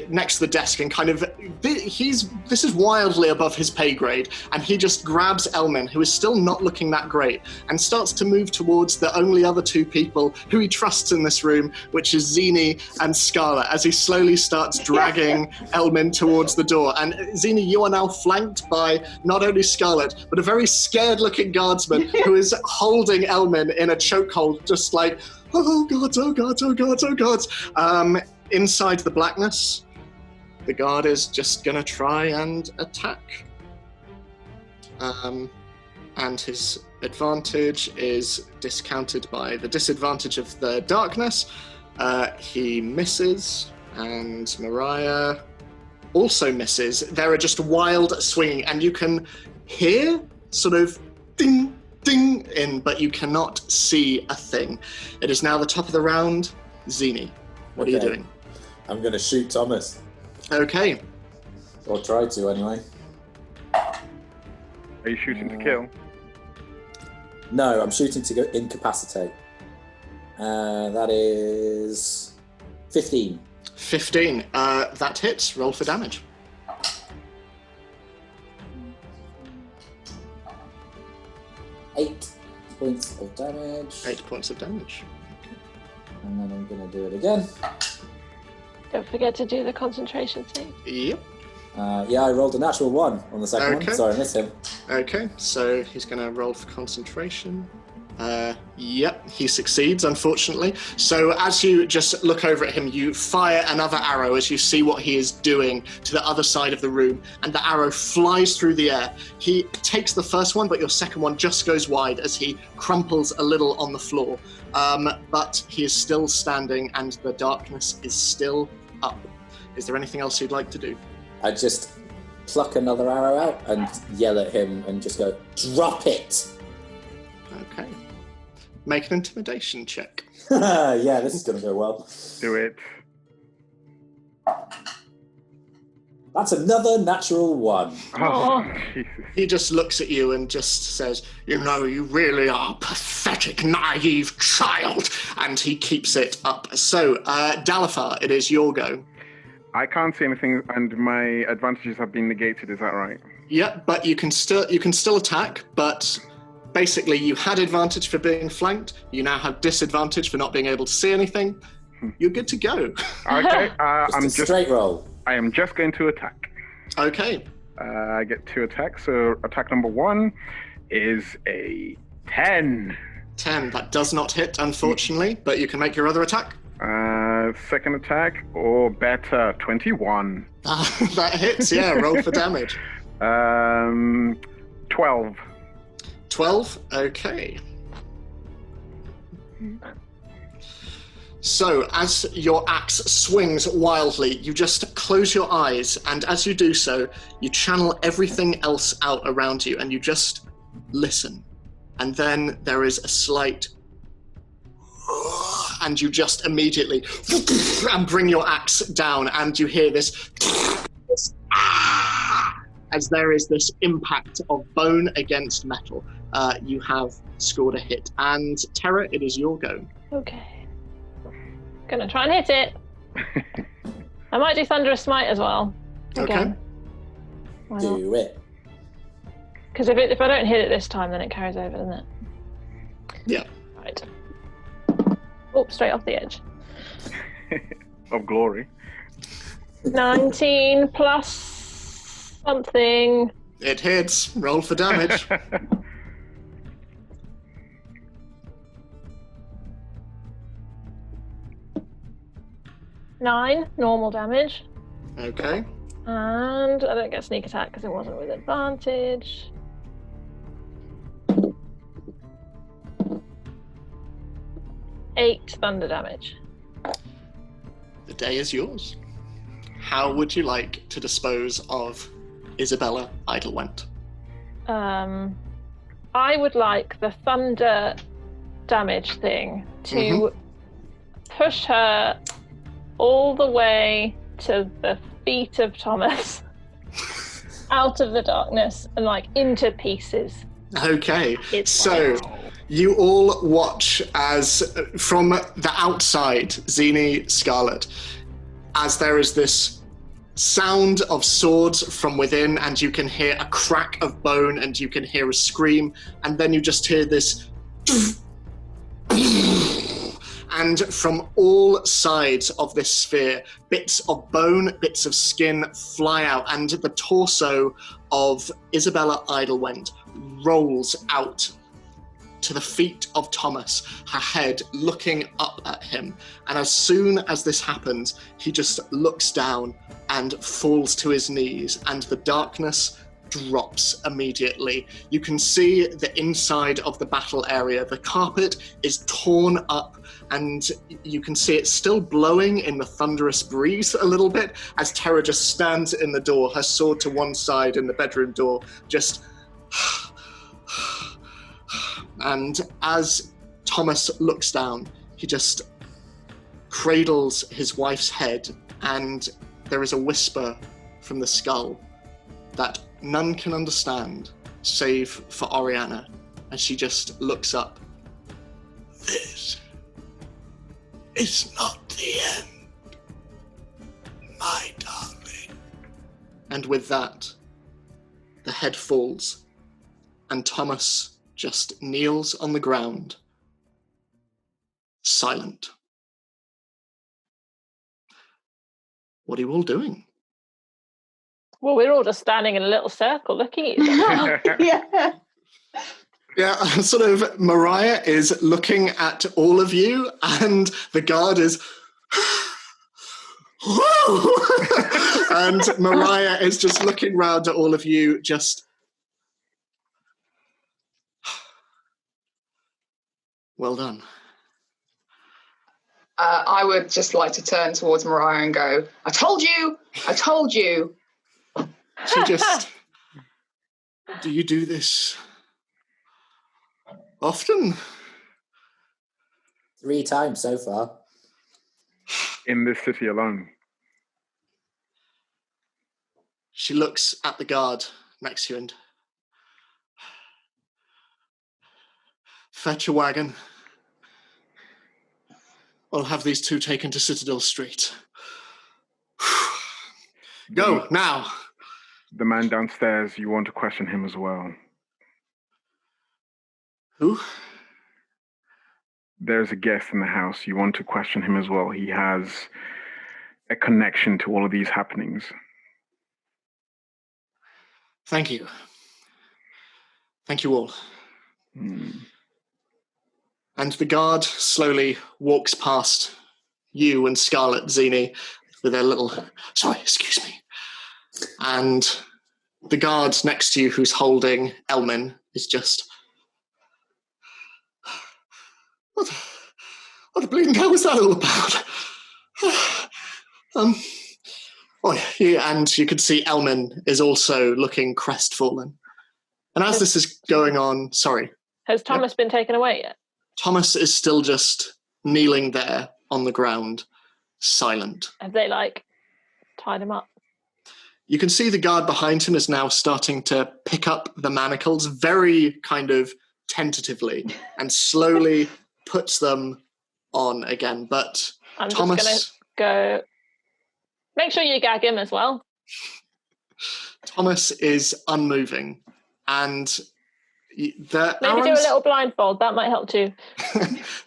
next to the desk, and kind of, this is wildly above his pay grade, and he just grabs Elmin, who is still not looking that great, and starts to move towards the only other 2 people who he trusts in this room, which is Zini and Scarlet, as he slowly starts dragging Elmin towards the door. And Zini, you are now flanked by not only Scarlet, but a very scared-looking guardsman who is holding Elmin in a chokehold, just like, oh gods, oh gods, oh gods, oh gods. Inside the blackness, the guard is just gonna try and attack. And his advantage is discounted by the disadvantage of the darkness. He misses, and Mariah also misses. There are just wild swinging, and you can hear sort of ding, ding in, but you cannot see a thing. It is now the top of the round. Zini, what are you doing? I'm going to shoot Thomas. Okay. Or try to, anyway. Are you shooting to kill? No, I'm shooting to go incapacitate. That is 15. 15. That hits. Roll for damage. Eight points of damage. 8 points of damage. And then I'm going to do it again. Don't forget to do the concentration thing. Yep. Yeah, I rolled a natural 1 on the second Okay. one. Sorry, I missed him. Okay, so he's going to roll for concentration. Yep, he succeeds, unfortunately. So as you just look over at him, you fire another arrow as you see what he is doing to the other side of the room, and the arrow flies through the air. He takes the first one, but your second one just goes wide as he crumples a little on the floor. But he is still standing, and the darkness is still up. Is there anything else you'd like to do? I just pluck another arrow out and yell at him and just go, drop it! Okay. Make an intimidation check. Yeah, this is going to go well. Do it. That's another natural 1. Oh, Jesus. He just looks at you and just says, you know, you really are a pathetic, naive child. And he keeps it up. So, Dalifar, it is your go. I can't see anything, and my advantages have been negated. Is that right? Yeah, but you can still attack, but basically you had advantage for being flanked. You now have disadvantage for not being able to see anything. You're good to go. Okay. Just a straight roll. I am just going to attack. Okay. I get 2 attacks. So attack number 1 is a 10. 10. That does not hit, unfortunately, but you can make your other attack. Second attack, or better, 21. That hits, yeah. Roll for damage. 12. 12? Okay. So, as your axe swings wildly, you just close your eyes, and as you do so, you channel everything else out around you, and you just listen. And then there is a slight... and you just immediately and bring your axe down, and you hear this as there is this impact of bone against metal. You have scored a hit. And Terra, it is your go. Okay. Gonna try and hit it. I might do Thunderous Smite as well. Again. Okay. Why not? Do it. Because if I don't hit it this time, then it carries over, doesn't it? Yeah. Right. Oh, straight off the edge. Of glory. 19 plus something. It hits. Roll for damage. 9 normal damage. Okay. And I don't get sneak attack because it wasn't with advantage. Eight thunder damage. The day is yours. How would you like to dispose of Isabella Eidelwhent? I would like the thunder damage thing to push her all the way to the feet of Thomas, out of the darkness and like into pieces. Okay, so you all watch as from the outside, Zini, Scarlet, as there is this sound of swords from within, and you can hear a crack of bone, and you can hear a scream, and then you just hear this and from all sides of this sphere, bits of bone, bits of skin fly out, and the torso of Isabella Eidelwhent rolls out to the feet of Thomas, her head looking up at him. And as soon as this happens, he just looks down and falls to his knees, and the darkness drops immediately. You can see the inside of the battle area. The carpet is torn up, and you can see it still blowing in the thunderous breeze a little bit as Terra just stands in the door, her sword to one side in the bedroom door, just... And as Thomas looks down, he just cradles his wife's head, and there is a whisper from the skull that none can understand, save for Oriana, and she just looks up. This is not the end, my darling. And with that, the head falls, and Thomas just kneels on the ground, silent. What are you all doing? Well, we're all just standing in a little circle looking at each other. Yeah. Yeah, sort of, Mariah is looking at all of you, and the guard is... and Mariah is just looking round at all of you, just... Well done. I would just like to turn towards Mariah and go, I told you! I told you! She just... Do you do this often? 3 times so far. In this city alone. She looks at the guard next to you and... Fetch a wagon. I'll have these two taken to Citadel Street. Go, now! The man downstairs, you want to question him as well. Who? There's a guest in the house. You want to question him as well. He has a connection to all of these happenings. Thank you. Thank you all. And the guard slowly walks past you and Scarlet, Zini, with their little... Sorry, excuse me. And the guard next to you who's holding Elmin is just... What the bleeding hell was that all about? Yeah, and you can see Elmin is also looking crestfallen. And as this is going on... Sorry. Has Thomas been taken away yet? Thomas is still just kneeling there on the ground, silent. Have they, tied him up? You can see the guard behind him is now starting to pick up the manacles very kind of tentatively and slowly puts them on again. But I'm Thomas... just going to go... Make sure you gag him as well. Thomas is unmoving, and the Maybe arrows... do a little blindfold. That might help too.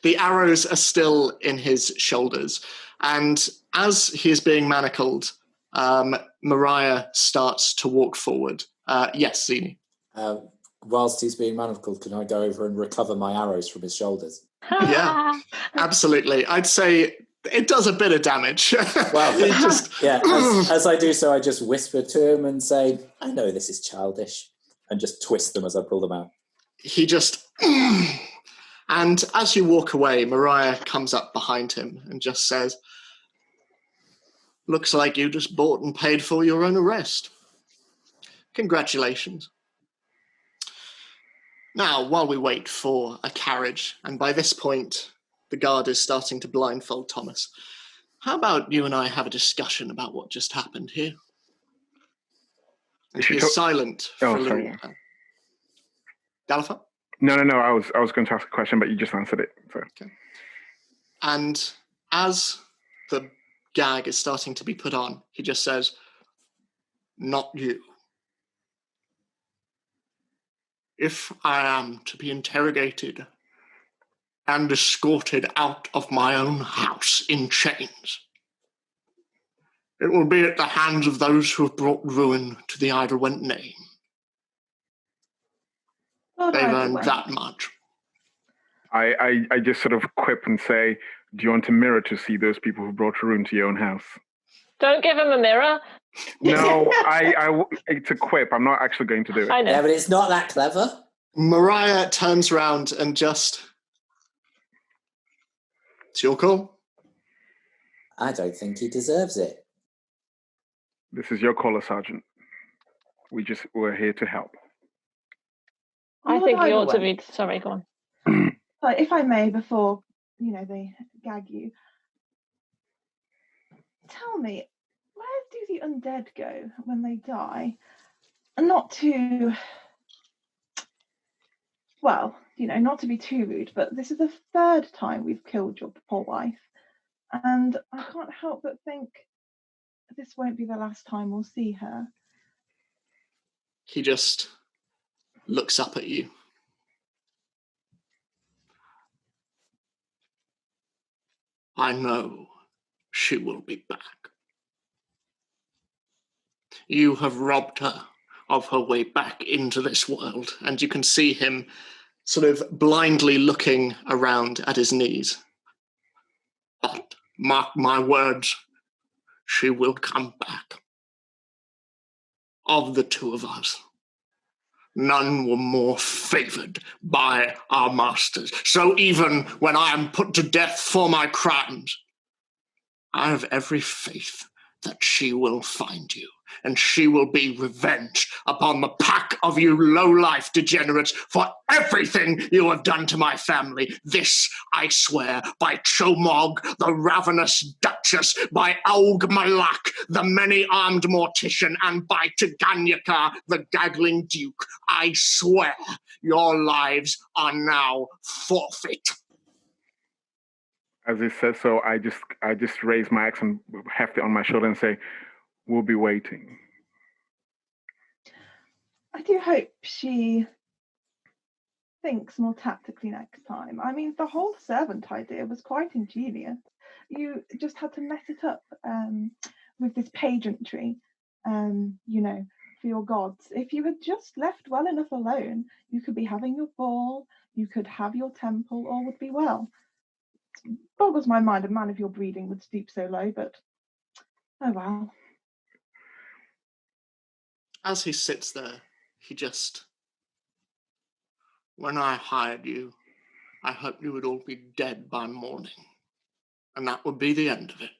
The arrows are still in his shoulders, and as he is being manacled, Mariah starts to walk forward. Yes, Zini. Whilst he's being manacled, can I go over and recover my arrows from his shoulders? Yeah, absolutely. I'd say it does a bit of damage. Well, as I do so, I just whisper to him and say, I know this is childish, and just twist them as I pull them out. He just... And as you walk away, Mariah comes up behind him and just says, looks like you just bought and paid for your own arrest. Congratulations. Now, while we wait for a carriage, and by this point, the guard is starting to blindfold Thomas, how about you and I have a discussion about what just happened here? And he is silent for a little while. Gallifrey? No. I was going to ask a question, but you just answered it. So. Okay. And as the gag is starting to be put on, he just says, not you. If I am to be interrogated and escorted out of my own house in chains, it will be at the hands of those who have brought ruin to the Eidelwhent name. They've earned that much. I just sort of quip and say, do you want a mirror to see those people who brought ruin to your own house? Don't give him a mirror. No, it's a quip. I'm not actually going to do it. I know. Yeah, but it's not that clever. Mariah turns around and just... It's your call. I don't think he deserves it. This is your caller, Sergeant. We're here to help. I think you ought to be... Sorry, go on. But if I may, before, they gag you, tell me, where do the undead go when they die? And not to, well, not to be too rude, but this is the third time we've killed your poor wife. And I can't help but think this won't be the last time we'll see her. He just looks up at you. I know she will be back. You have robbed her of her way back into this world, and you can see him sort of blindly looking around at his knees. But mark my words, she will come back. Of the two of us, none were more favoured by our masters. So even when I am put to death for my crimes, I have every faith that she will find you, and she will be revenged upon the pack of you low-life degenerates for everything you have done to my family. This I swear by Chomog, the ravenous duchess, by Aug Malak, the many-armed mortician, and by Taganyaka, the gaggling duke. I swear your lives are now forfeit. As he says so, I just raise my axe and heft it on my shoulder and say, we'll be waiting. I do hope she thinks more tactically next time. I mean, the whole servant idea was quite ingenious. You just had to mess it up with this pageantry, for your gods. If you had just left well enough alone, you could be having your ball, you could have your temple, all would be well. It boggles my mind a man of your breeding would stoop so low, but oh well. As he sits there, he just... When I hired you, I hoped you would all be dead by morning, and that would be the end of it.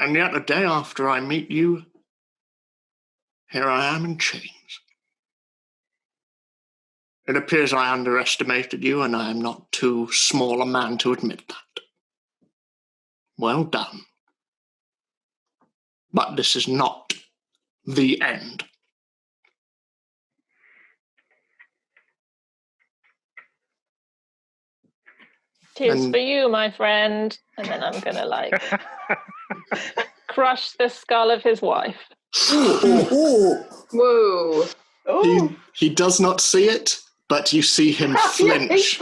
And yet, the day after I meet you, here I am in chains. It appears I underestimated you, and I am not too small a man to admit that. Well done. But this is not The end. Tis for you, my friend. And then I'm going to, crush the skull of his wife. Whoa. He does not see it, but you see him flinch.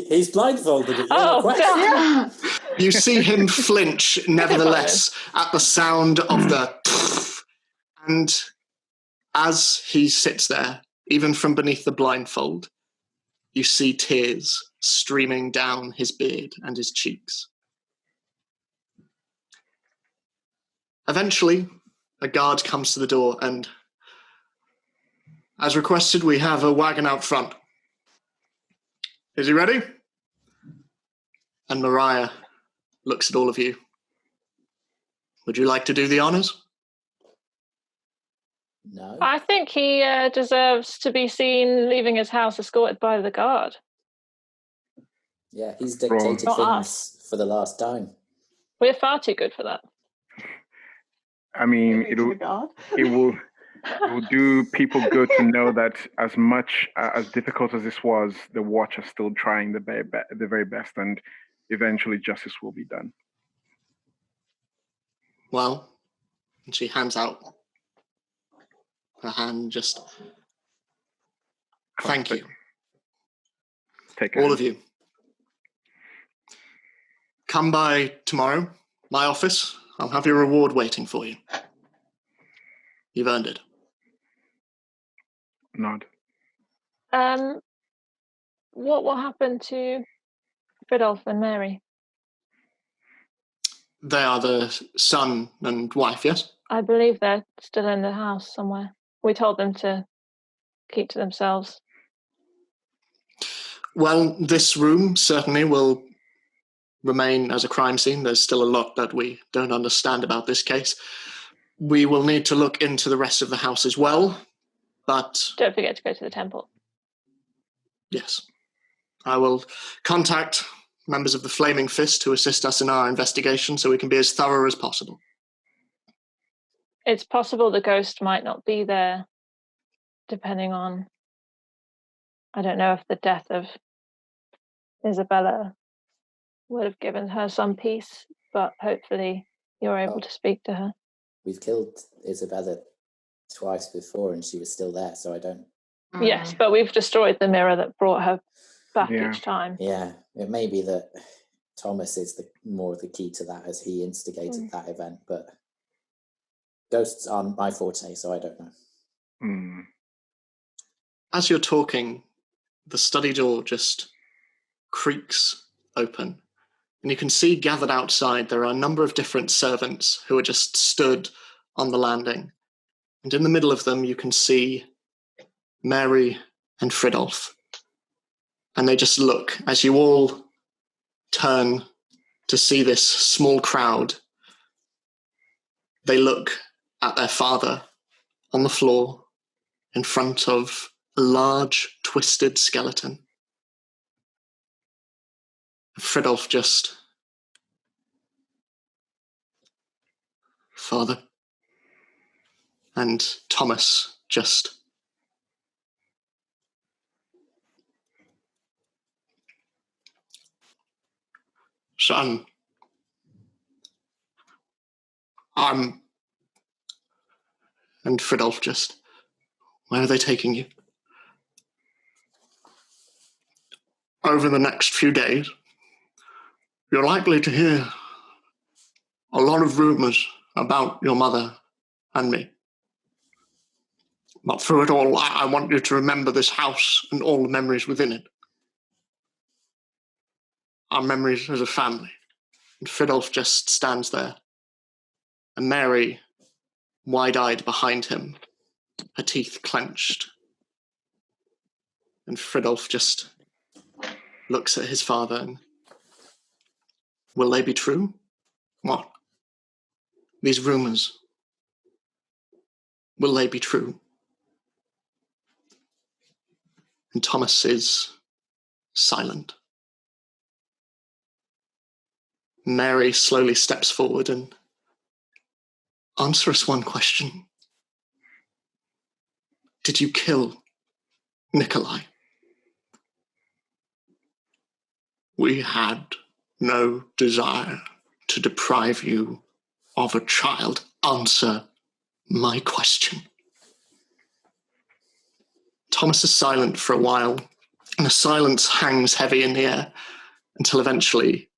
He's blindfolded at your request. Yeah. You see him flinch, nevertheless, at the sound of the and as he sits there, even from beneath the blindfold, you see tears streaming down his beard and his cheeks. Eventually, a guard comes to the door and, as requested, we have a wagon out front. Is he ready? And Mariah looks at all of you. Would you like to do the honors? No. I think he deserves to be seen leaving his house escorted by the guard. Yeah, he's dictated Not things us. for the last time. We're far too good for that. I mean, it will do people good to know that as much as difficult as this was, the Watch are still trying the very best, and eventually justice will be done. Well, and she hands out her hand, just thank you. Take care. All of you. Come by tomorrow, my office. I'll have your reward waiting for you. You've earned it. Nod. What will happen to Fridolf and Mary? They are the son and wife, yes? I believe they're still in the house somewhere. We told them to keep to themselves. Well, this room certainly will remain as a crime scene. There's still a lot that we don't understand about this case. We will need to look into the rest of the house as well, but... Don't forget to go to the temple. Yes. I will contact members of the Flaming Fist to assist us in our investigation so we can be as thorough as possible. It's possible the ghost might not be there, depending on... I don't know if the death of Isabella would have given her some peace, but hopefully you're able to speak to her. We've killed Isabella twice before and she was still there, so I don't... Yes, but we've destroyed the mirror that brought her back each time. Yeah, it may be that Thomas is more the key to that, as he instigated that event, but ghosts aren't my forte, so I don't know. As you're talking, the study door just creaks open, and you can see gathered outside there are a number of different servants who are just stood on the landing. And in the middle of them, you can see Mary and Fridolf. And they just look as you all turn to see this small crowd. They look at their father on the floor in front of a large, twisted skeleton. Fridolf just... Father. And Thomas just... Son. And Fridolf just... Where are they taking you? Over the next few days, you're likely to hear a lot of rumors about your mother and me. But through it all, I want you to remember this house and all the memories within it. Our memories as a family. And Fridolf just stands there. And Mary, wide-eyed behind him, her teeth clenched. And Fridolf just looks at his father and... Will they be true? What? These rumors. Will they be true? And Thomas is silent. Mary slowly steps forward and answer us one question. did you kill Nikolai? We had no desire to deprive you of a child. Answer my question. Thomas is silent for a while, and the silence hangs heavy in the air until eventually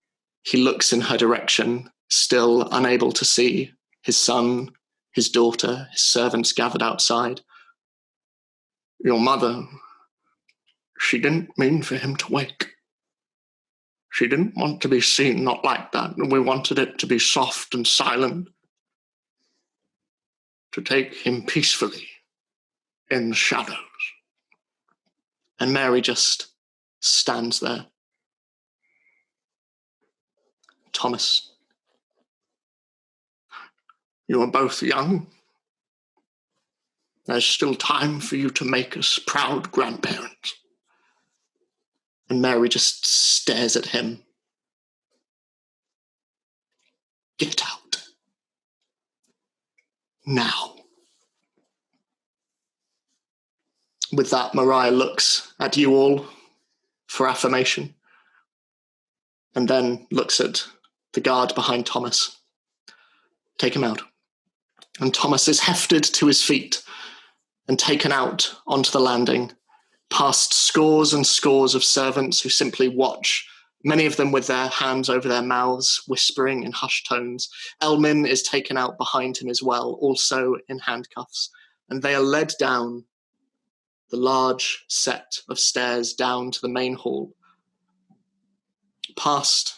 he looks in her direction, still unable to see his son, his daughter, his servants gathered outside. Your mother, she didn't mean for him to wake. She didn't want to be seen not like that. We wanted it to be soft and silent, to take him peacefully in the shadows. And Mary just stands there. Thomas, you are both young. There's still time for you to make us proud grandparents. And Mary just stares at him. Get out. Now. With that, Mariah looks at you all for affirmation, and then looks at the guard behind Thomas. Take him out. And Thomas is hefted to his feet and taken out onto the landing, past scores and scores of servants who simply watch, many of them with their hands over their mouths, whispering in hushed tones. Elmin is taken out behind him as well, also in handcuffs, and they are led down the large set of stairs down to the main hall, past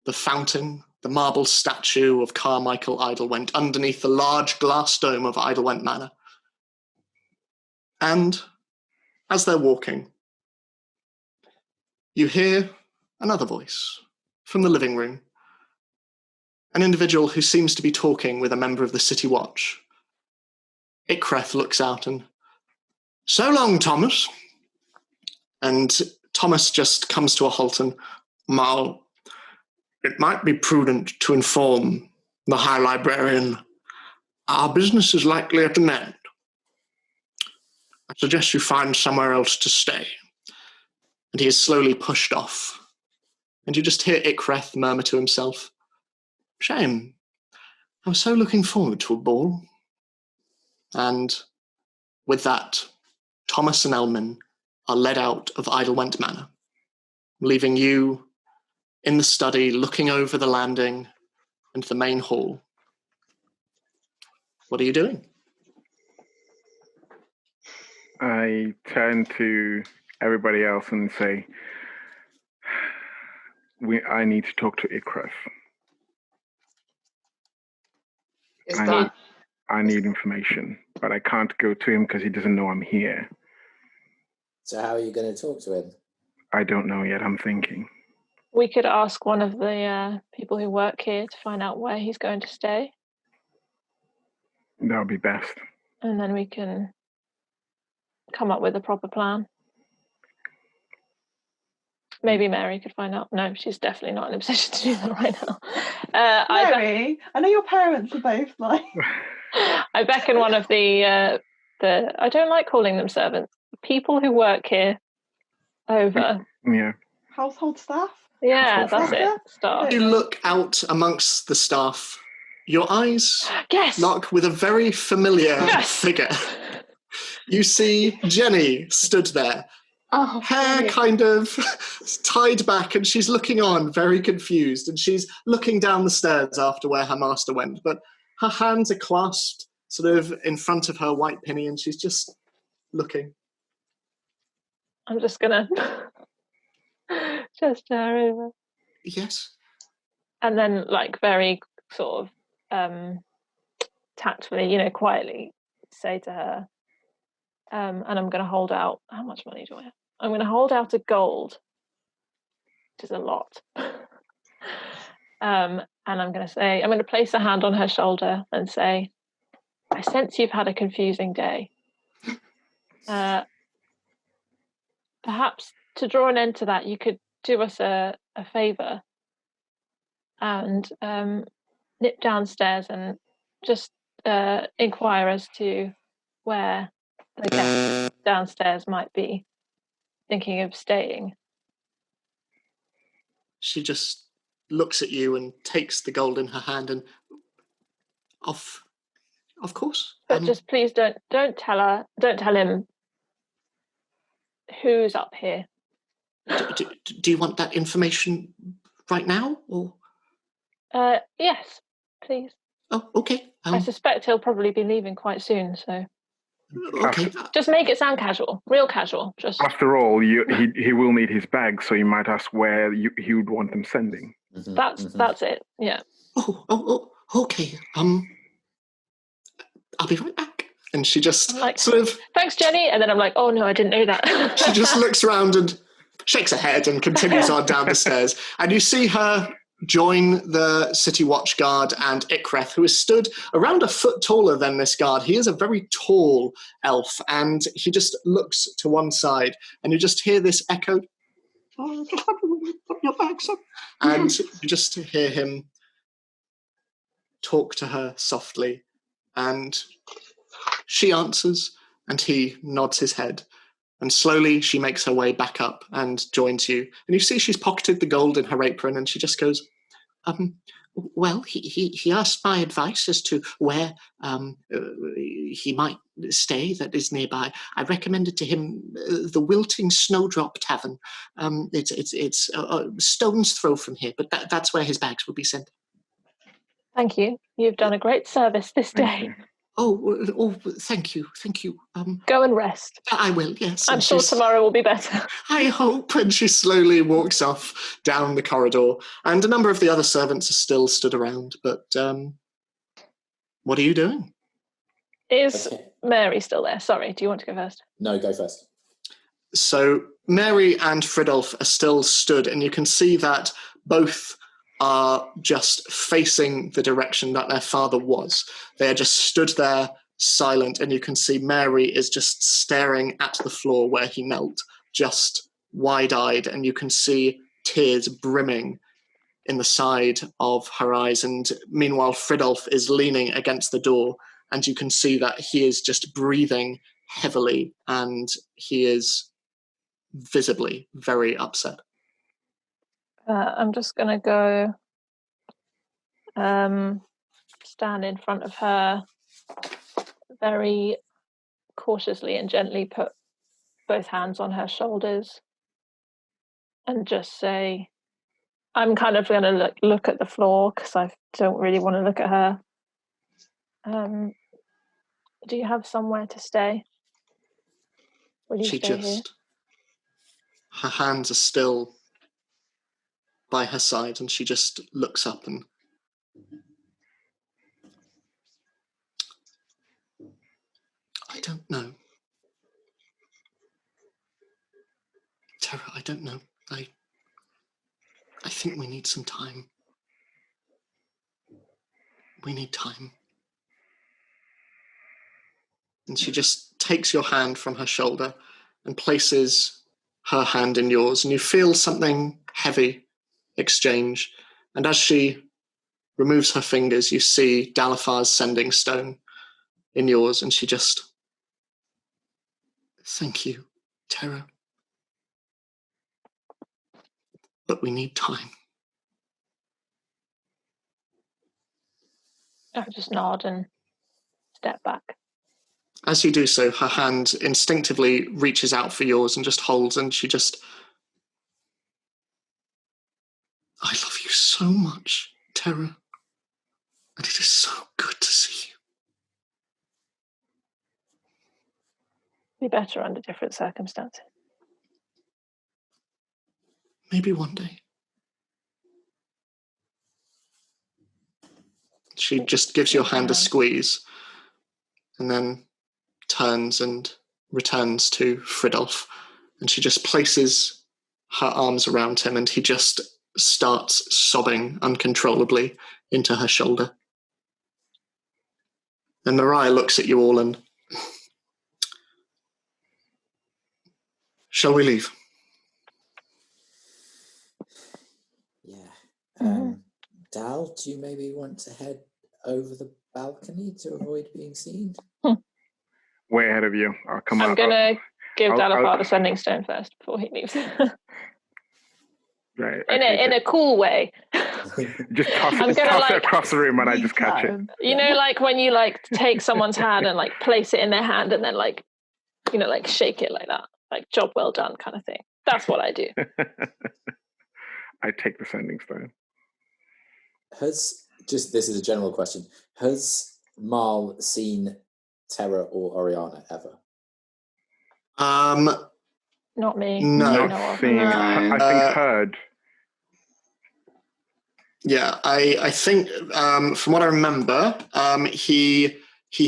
the fountain, the marble statue of Carmichael Eidelwhent, underneath the large glass dome of Eidelwhent Manor. And as they're walking, you hear another voice from the living room, an individual who seems to be talking with a member of the City Watch. Ikreth looks out and, "So long, Thomas." And Thomas just comes to a halt and, "Mal, it might be prudent to inform the High Librarian our business is likely at an end. I suggest you find somewhere else to stay." And he is slowly pushed off. And you just hear Ikreth murmur to himself, "Shame. I was so looking forward to a ball." And with that, Thomas and Elmin are led out of Eidelwhent Manor, leaving you in the study looking over the landing and the main hall. What are you doing? I turn to everybody else and say, I need to talk to Ikreth. I need information, but I can't go to him because he doesn't know I'm here. So how are you going to talk to him? I don't know yet. I'm thinking. We could ask one of the people who work here to find out where he's going to stay. That would be best. And then we can come up with a proper plan. Maybe Mary could find out. No, she's definitely not in a position to do that right now. Mary, I know your parents are both like... I beckon one of the I don't like calling them servants, people who work here over. Yeah. Household staff? Yeah, that's it. Staff. You look out amongst the staff. Your eyes lock with a very familiar figure. You see Jenny stood there. Hair kind of tied back, and she's looking on very confused, and she's looking down the stairs after where her master went, but her hands are clasped sort of in front of her white pinny, and she's just looking. I'm just gonna just her over. Yes. And then, like, very sort of tactfully, quietly say to her, and I'm going to hold out, how much money do I have? I'm going to hold out a gold, which is a lot. And I'm going to place a hand on her shoulder and say, I sense you've had a confusing day. Perhaps to draw an end to that, you could do us a favour and nip downstairs and just inquire as to where the guests downstairs might be thinking of staying. She just looks at you and takes the gold in her hand and of course. But just please don't tell him who's up here. Do you want that information right now, or? Yes, please. Oh, okay. I suspect he'll probably be leaving quite soon, so. Okay. Just make it sound casual, real casual. Just. After all, he will need his bag, so you might ask where he would want them sending. That's it. Yeah. Oh, okay. I'll be right back. And she just sort of... Thanks, Jenny. And then I'm like, oh no, I didn't know that. She just looks around and shakes her head and continues on down the stairs. And you see her join the city watch guard and Ikreth, who is stood around a foot taller than this guard. He is a very tall elf, and he just looks to one side, and you just hear this echo. Oh, put your bags up. And you just hear him talk to her softly, and she answers, and he nods his head. And slowly she makes her way back up and joins you. And you see she's pocketed the gold in her apron, and she just goes, well, he asked my advice as to where he might stay that is nearby. I recommended to him the Wilting Snowdrop Tavern. It's a stone's throw from here, but that's where his bags will be sent. Thank you. You've done a great service this day. Oh, thank you. Go and rest. I will, yes. I'm sure tomorrow will be better. I hope. And she slowly walks off down the corridor. And a number of the other servants are still stood around. But what are you doing? Is Mary still there? Sorry, do you want to go first? No, go first. So Mary and Fridolf are still stood, and you can see that both are just facing the direction that their father was. They are just stood there silent, and you can see Mary is just staring at the floor where he knelt, just wide-eyed, and you can see tears brimming in the side of her eyes. And meanwhile, Fridolf is leaning against the door, and you can see that he is just breathing heavily, and he is visibly very upset. I'm just going to go stand in front of her, very cautiously and gently put both hands on her shoulders and just say, I'm kind of going to look at the floor because I don't really want to look at her. Do you have somewhere to stay? Will you stay here? Her hands are still by her side, and she just looks up and I don't know. Tara, I don't know. I think we need some time. We need time. And she just takes your hand from her shoulder and places her hand in yours, and you feel something heavy exchange. And as she removes her fingers, you see Dalafar's sending stone in yours, and she just, thank you, Tara. But we need time. I just nod and step back. As you do so, her hand instinctively reaches out for yours and just holds, and she just, I love you so much, Tara. And it is so good to see you. Be better under different circumstances. Maybe one day. She just gives your hand a squeeze and then turns and returns to Fridolf, and she just places her arms around him, and he just starts sobbing uncontrollably into her shoulder. And Mariah looks at you all and, shall we leave? Yeah. Dal, do you maybe want to head over the balcony to avoid being seen? way ahead of you. I'll come I'm out. gonna give I'll- Dalifar the sending stone first before he leaves. Right, in a cool way. Just toss I'm it gonna, like, across the room and I just catch it. You know, like when you like take someone's hand and like place it in their hand and then like, you know, like shake it like that, like job well done kind of thing. That's what I do. I take the sending stone. This is a general question. Has Mal seen Terra or Oriana ever? Not me. No. Not seen. I think heard. Yeah, I think from what I remember, he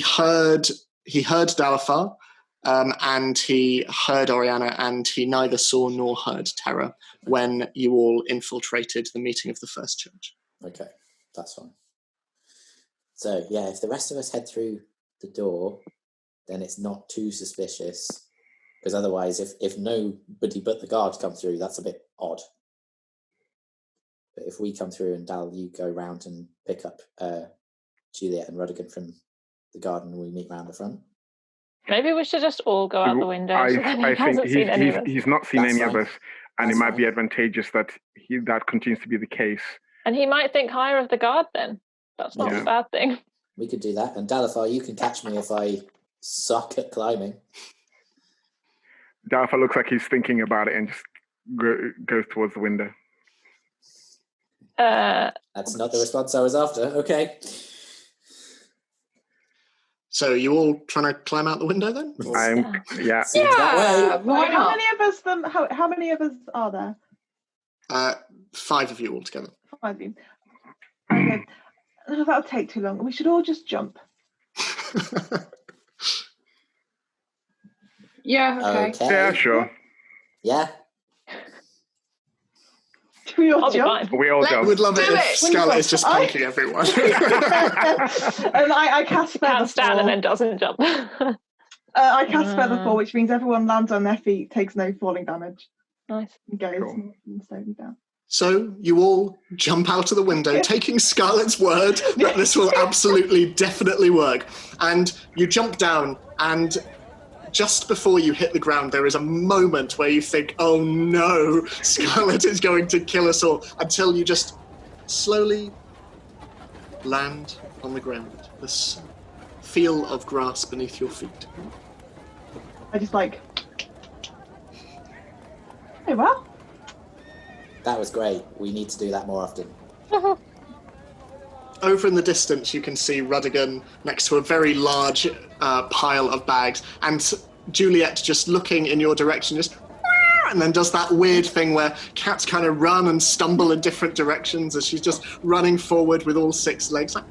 heard Dalifar, and he heard Oriana, and he neither saw nor heard Terra when you all infiltrated the meeting of the First Church. Okay, that's fine. So yeah, if the rest of us head through the door, then it's not too suspicious. Because otherwise, if nobody but the guards come through, that's a bit odd. But if we come through and Dal, you go round and pick up Juliet and Rudigan from the garden and we meet round the front. Maybe we should just all go out the window. I So then he think hasn't seen any of us. he's not seen That's any fine. of us, and That's it might be fine. advantageous that that continues to be the case. And he might think higher of the guard then. That's not Yeah. a bad thing. We could do that. And Dalifar, you can catch me if I suck at climbing. Dalfa looks like he's thinking about it and just goes towards the window. That's not the response I was after. Okay. So you all trying to climb out the window then? Or- Yeah. Seems that way. Why How not? many of us? How many of us are there? 5 of you all together. 5 of you. Okay. That'll take too long. We should all just jump. Yeah, okay. Yeah, sure. Yeah. Do we all I'll be jump? fine. We all Let's jump. Would love it Do if it. Scarlet is just I- punking everyone. And I cast feather Can't stand and fall. then doesn't jump. I cast feather fall, which means everyone lands on their feet, takes no falling damage, Nice. and goes Cool. slowly down. So you all jump out of the window, taking Scarlet's word that this will absolutely, definitely work. And you jump down, and just before you hit the ground, there is a moment where you think, oh no, Scarlet is going to kill us all, until you just slowly land on the ground. This feel of grass beneath your feet. I just like, hey, well, That was great. We need to do that more often. Over in the distance, you can see Rudigan next to a very large pile of bags, and Juliet just looking in your direction, just and then does that weird thing where cats kind of run and stumble in different directions as she's just running forward with all 6 legs. Like,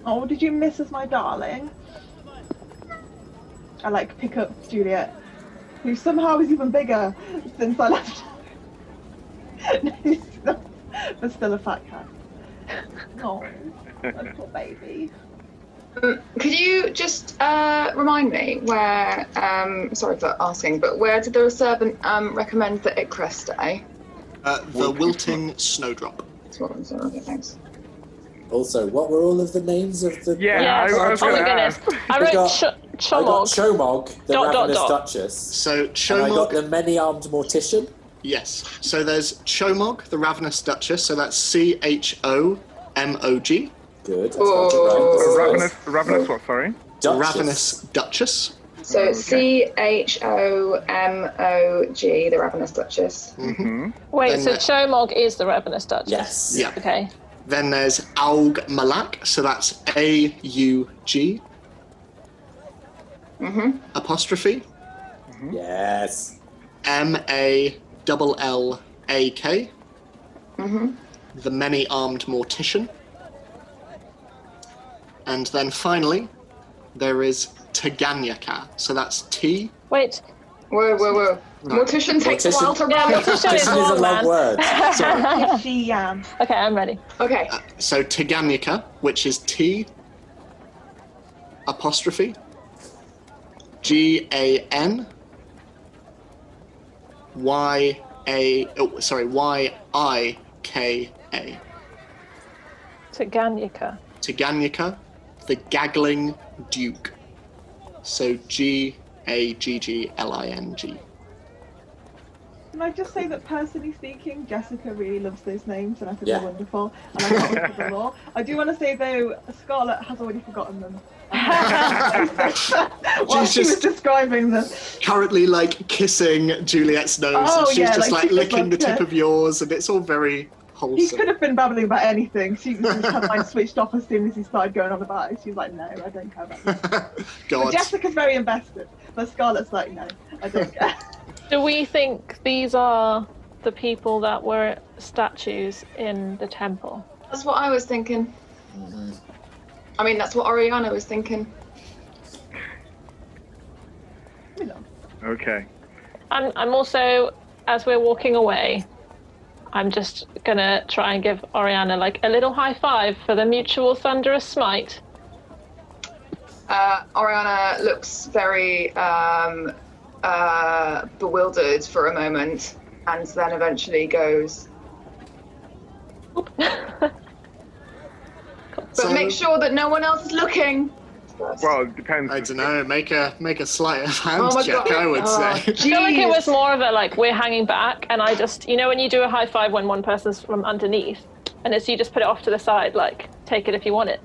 oh, did you miss us, my darling? I like pick up Juliet, who somehow is even bigger since I left. But still a fat cat. Oh, my poor baby. Could you just remind me where, sorry for asking, but where did the servant recommend that Ikra stay? the wilting snowdrop. Okay, thanks. Also, what were all of the names of the... Yeah, Yes. I was Oh my gonna goodness. ask. I We wrote got- I got Chomog. Chomog, the Dot, dot, Ravenous dot. Duchess. So And I got Chomog, the Many-Armed Mortician. yes. So there's Chomog, the Ravenous Duchess. So that's Chomog. Good. I Oh. spelled it right. Ravenous what, sorry? Duchess. Ravenous Duchess. So Okay. Chomog, the Ravenous Duchess. Mm-hmm. Wait, Then so that- Chomog is the Ravenous Duchess? Yes. Yeah. Okay. Then there's Aug Malak, so that's AUG Mm-hmm. apostrophe Yes. MALLAK, Mm-hmm. the many-armed mortician. And then finally, there is Taganyaka, so that's T. Wait. Whoa. Mortician takes a while to Yeah, run. mortician Mortician is is a long, long man. word. Sorry. She Yan. Okay, I'm ready. Okay. So Taganyaka, which is T apostrophe GAN YIKA. Taganyaka. Taganyaka, the gaggling duke. So Gagglling. Can I just say that, personally speaking, Jessica really loves those names, and I think they're wonderful, and I can't wait for them all. I do want to say, though, Scarlett has already forgotten them. While she was describing them. Currently, like, kissing Juliet's nose, and she's just like licking the tip of yours, and it's all very wholesome. He could have been babbling about anything. She had like switched off as soon as he started going on about it. She was like, no, I don't care about that. But Jessica's very invested, but Scarlett's like, no, I don't care. Do we think these are the people that were statues in the temple? That's what I was thinking. Mm-hmm. I mean, that's what Oriana was thinking. Okay. I'm also, as we're walking away, I'm just gonna try and give Oriana like a little high five for the mutual thunderous smite. Oriana looks very bewildered for a moment, and then eventually goes. But make sure that no one else is looking. Well, it depends. I don't know. Make a sleight of hand check. God. I would say. I feel like it was more of a like we're hanging back, and I just when you do a high five when one person's from underneath, and it's you just put it off to the side, like take it if you want it,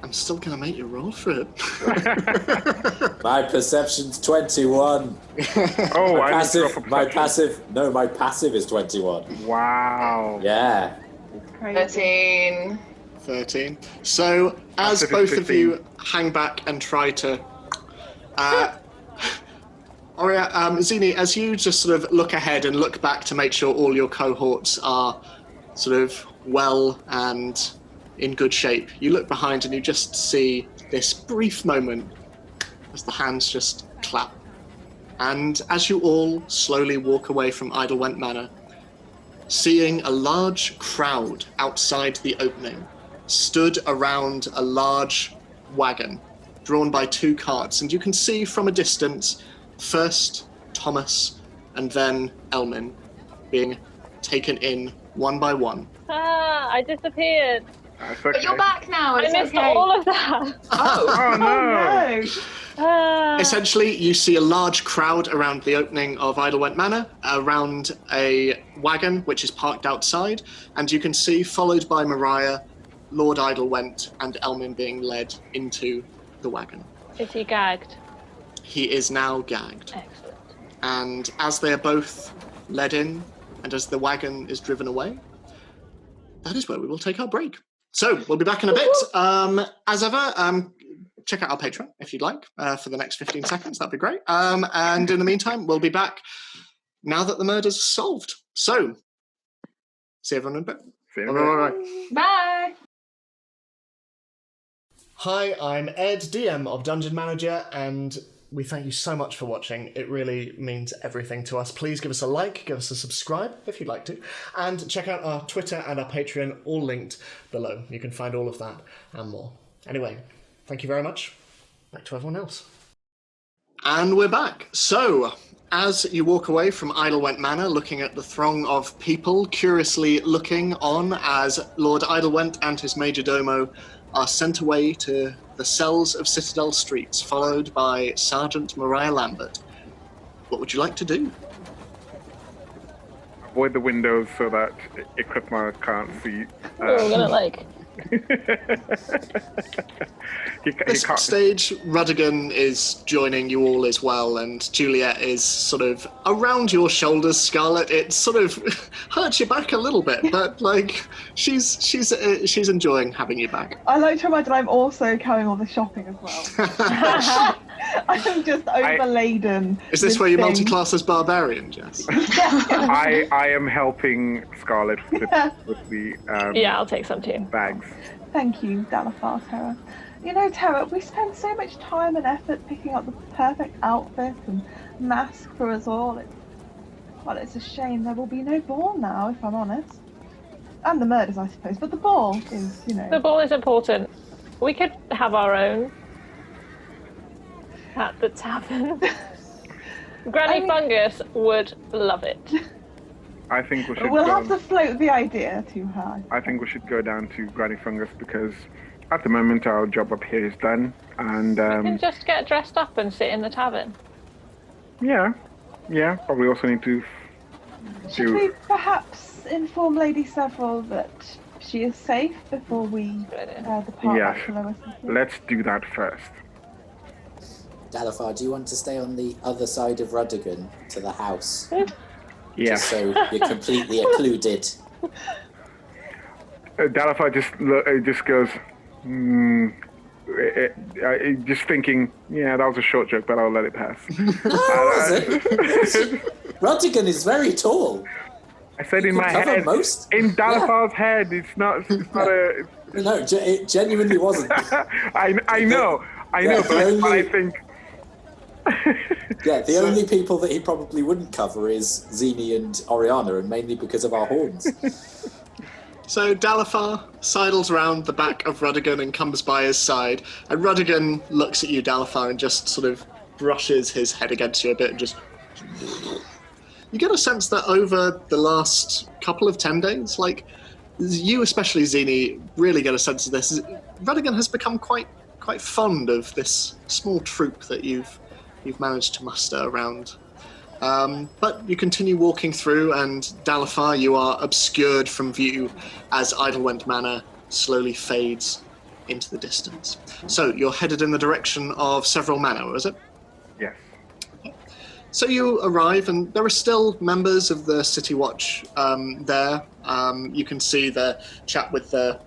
I'm still gonna make you roll for it. My perception's 21. Oh, my passive is 21. Wow. Yeah. 13. So, as both of you hang back and try to... Zini, as you just sort of look ahead and look back to make sure all your cohorts are sort of well and in good shape, you look behind and you just see this brief moment as the hands just clap. And as you all slowly walk away from Eidelwhent Manor, seeing a large crowd outside the opening, stood around a large wagon drawn by 2 carts, and you can see from a distance first Thomas and then Elmin being taken in one by one. I disappeared. Okay. But you're back now. I missed all of that. Oh no! Essentially, you see a large crowd around the opening of Eidelwhent Manor, around a wagon which is parked outside, and you can see, followed by Mariah, Lord Eidelwhent and Elmin being led into the wagon. Is he gagged? He is now gagged. Excellent. And as they are both led in, and as the wagon is driven away, that is where we will take our break. So we'll be back in a bit. As ever, check out our Patreon if you'd like for the next 15 seconds. That'd be great. And in the meantime, we'll be back now that the murders are solved. So, see everyone in a bit. See you in a bit. Bye. Hi, I'm Ed, DM of Dungeon Manager, and we thank you so much for watching. It really means everything to us. Please give us a like, give us a subscribe if you'd like to, and check out our Twitter and our Patreon, all linked below. You can find all of that and more. Anyway, thank you very much. Back to everyone else. And we're back. So, as you walk away from Eidelwhent Manor, looking at the throng of people curiously looking on as Lord Eidelwhent and his majordomo are sent away to the cells of Citadel Streets, followed by Sergeant Mariah Lambert. What would you like to do? Avoid the windows so that Equipma can't see. We're gonna like... This stage, Rudigan is joining you all as well, and Juliet is sort of around your shoulders, Scarlett. It sort of hurts you back a little bit, but like she's enjoying having you back. I like to imagine I'm also carrying all the shopping as well. I am just overladen. Is this where you multi-class as barbarian, Jess? I am helping Scarlett with the yeah, I'll take some too. Bags. Thank you, Dalafar, Terra. You know, Terra, we spend so much time and effort picking up the perfect outfit and mask for us all. It's a shame there will be no ball now, if I'm honest. And the murders, I suppose, but the ball is, The ball is important. We could have our own at the tavern. Granny Fungus would love it. I think we should We'll have to float the idea to her. I think we should go down to Granny Fungus because At the moment, our job up here is done, and We can just get dressed up and sit in the tavern. yeah. But we also need to Should we perhaps inform Lady Several that she is safe before we depart Yes. back to Lower City? Let's do that first. Dalifar, do you want to stay on the other side of Ruddigan to the house? Yeah. Just so you're completely occluded. Dalifar just goes, just thinking, yeah, that was a short joke, but I'll let it pass. Ruddigan is very tall. I said You in could my cover head, most. in Dalafar's head, it's not a... No, it genuinely wasn't. I know, Yeah, but I think... Yeah, the only people that he probably wouldn't cover is Zini and Oriana, and mainly because of our horns. So Dalifar sidles around the back of Ruddigan and comes by his side, and Ruddigan looks at you, Dalifar, and just sort of brushes his head against you a bit and just... You get a sense that over the last couple of 10 days, like, you especially, Zini, really get a sense of this. Ruddigan has become quite fond of this small troop that you've managed to muster around. But you continue walking through, and Dalifar, you are obscured from view as Eidelwhent Manor slowly fades into the distance. So you're headed in the direction of Several Manor, is it? Yes. So you arrive, and there are still members of the City Watch there. You can see the chap with the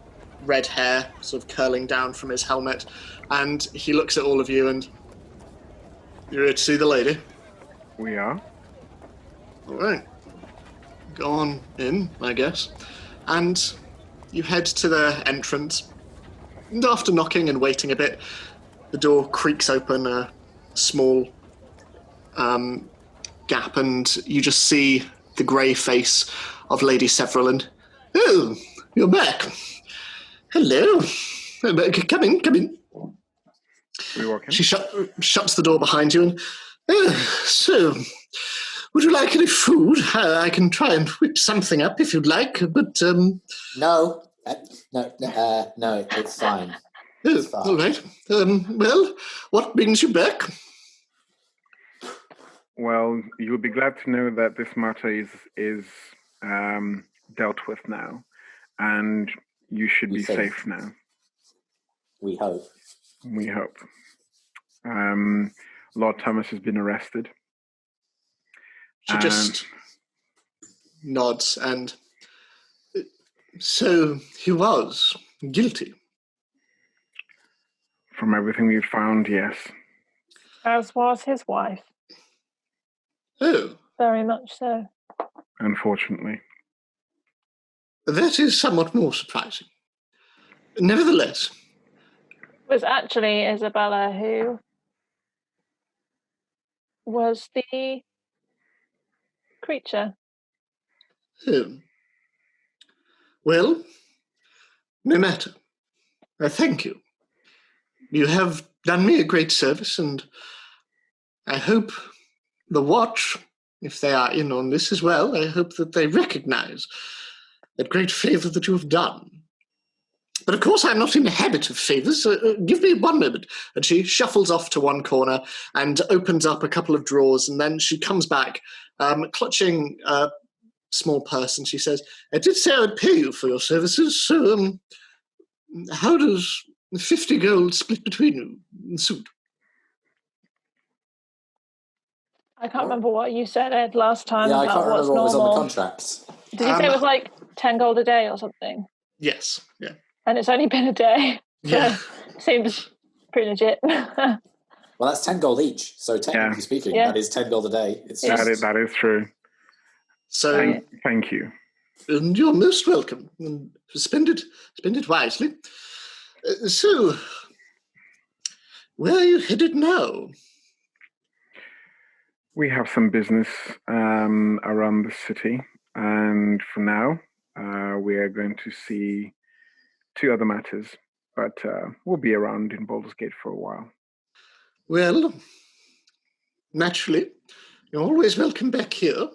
red hair sort of curling down from his helmet, and he looks at all of you and... You're here to see the lady? We are. All right. Go on in, I guess. And you head to the entrance. And after knocking and waiting a bit, the door creaks open a small gap, and you just see the grey face of Lady Several. And, oh, you're back. Hello. Come in. We walk in. She shuts the door behind you and, so, would you like any food? I can try and whip something up if you'd like, but... No, it's fine. It's fine. All right. Well, what brings you back? Well, you'll be glad to know that this matter is dealt with now, and you should be safe now. We hope. We hope. Lord Thomas has been arrested. She just nods, and so he was guilty. From everything we've found, yes. As was his wife. Oh. Very much so. Unfortunately. That is somewhat more surprising. Nevertheless. It was actually Isabella who was the creature. Oh. Well, no matter. Thank you. You have done me a great service, and I hope the Watch, if they are in on this as well, I hope that they recognize that great favour that you have done. But of course I'm not in the habit of favours, so give me one moment. And she shuffles off to one corner and opens up a couple of drawers, and then she comes back, clutching a small purse, and she says, I did say I would pay you for your services, so how does 50 gold split between you suit? I can't remember what you said, Ed, last time. Yeah, I about can't remember what was on the contract. Did you say it was like 10 gold a day or something? Yes, yeah. And it's only been a day. Yeah. So seems pretty legit. Well, that's 10 gold each. So technically speaking, that is 10 gold a day. It's just... That is true. So thank you. And you're most welcome. And spend it wisely. So, where are you headed now? We have some business around the city, and for now, we are going to see 2 other matters, but we'll be around in Baldur's Gate for a while. Well, naturally, you're always welcome back here.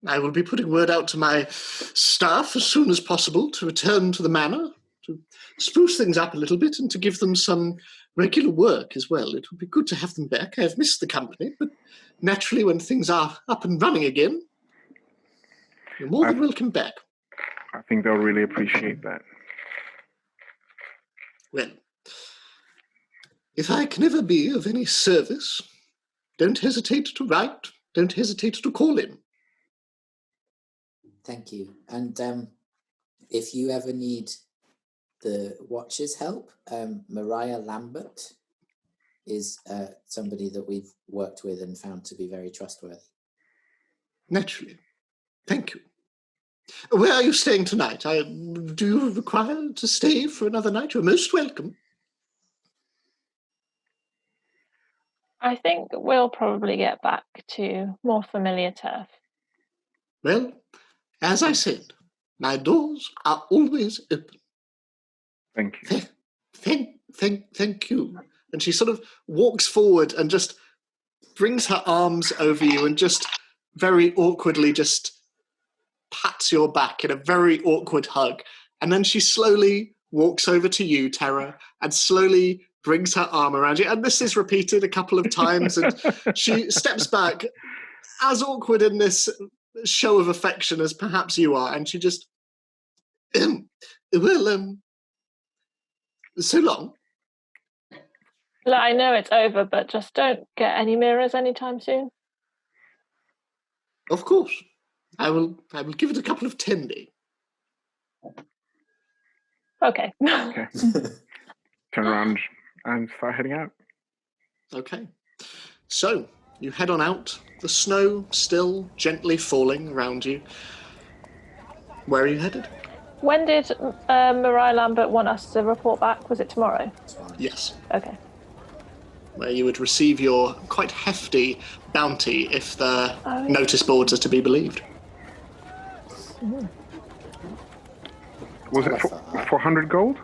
I will be putting word out to my staff as soon as possible to return to the manor. to spruce things up a little bit and to give them some regular work as well. It would be good to have them back. I have missed the company, but naturally when things are up and running again, you're more than welcome back. I think they'll really appreciate that. Well, if I can ever be of any service, don't hesitate to write, don't hesitate to call in. Thank you. And if you ever need the Watcher's help, Mariah Lambert is somebody that we've worked with and found to be very trustworthy. Naturally. Thank you. Where are you staying tonight? Do you require to stay for another night? You're most welcome. I think we'll probably get back to more familiar turf. Well, as I said, my doors are always open. Thank you. Thank you. And she sort of walks forward and just brings her arms over you and just very awkwardly just pats your back in a very awkward hug. And then she slowly walks over to you, Tara, and slowly brings her arm around you. And this is repeated a couple of times. And she steps back, as awkward in this show of affection as perhaps you are. And she just, so long. Look, I know it's over, but just don't get any mirrors anytime soon. Of course. I will give it a couple of tendy. Okay. Okay. Turn around and start heading out. Okay. So, you head on out. The snow still gently falling around you. Where are you headed? When did Mariah Lambert want us to report back? Was it tomorrow? Yes. Okay. Where you would receive your quite hefty bounty if the notice boards are to be believed. Was it 400 gold?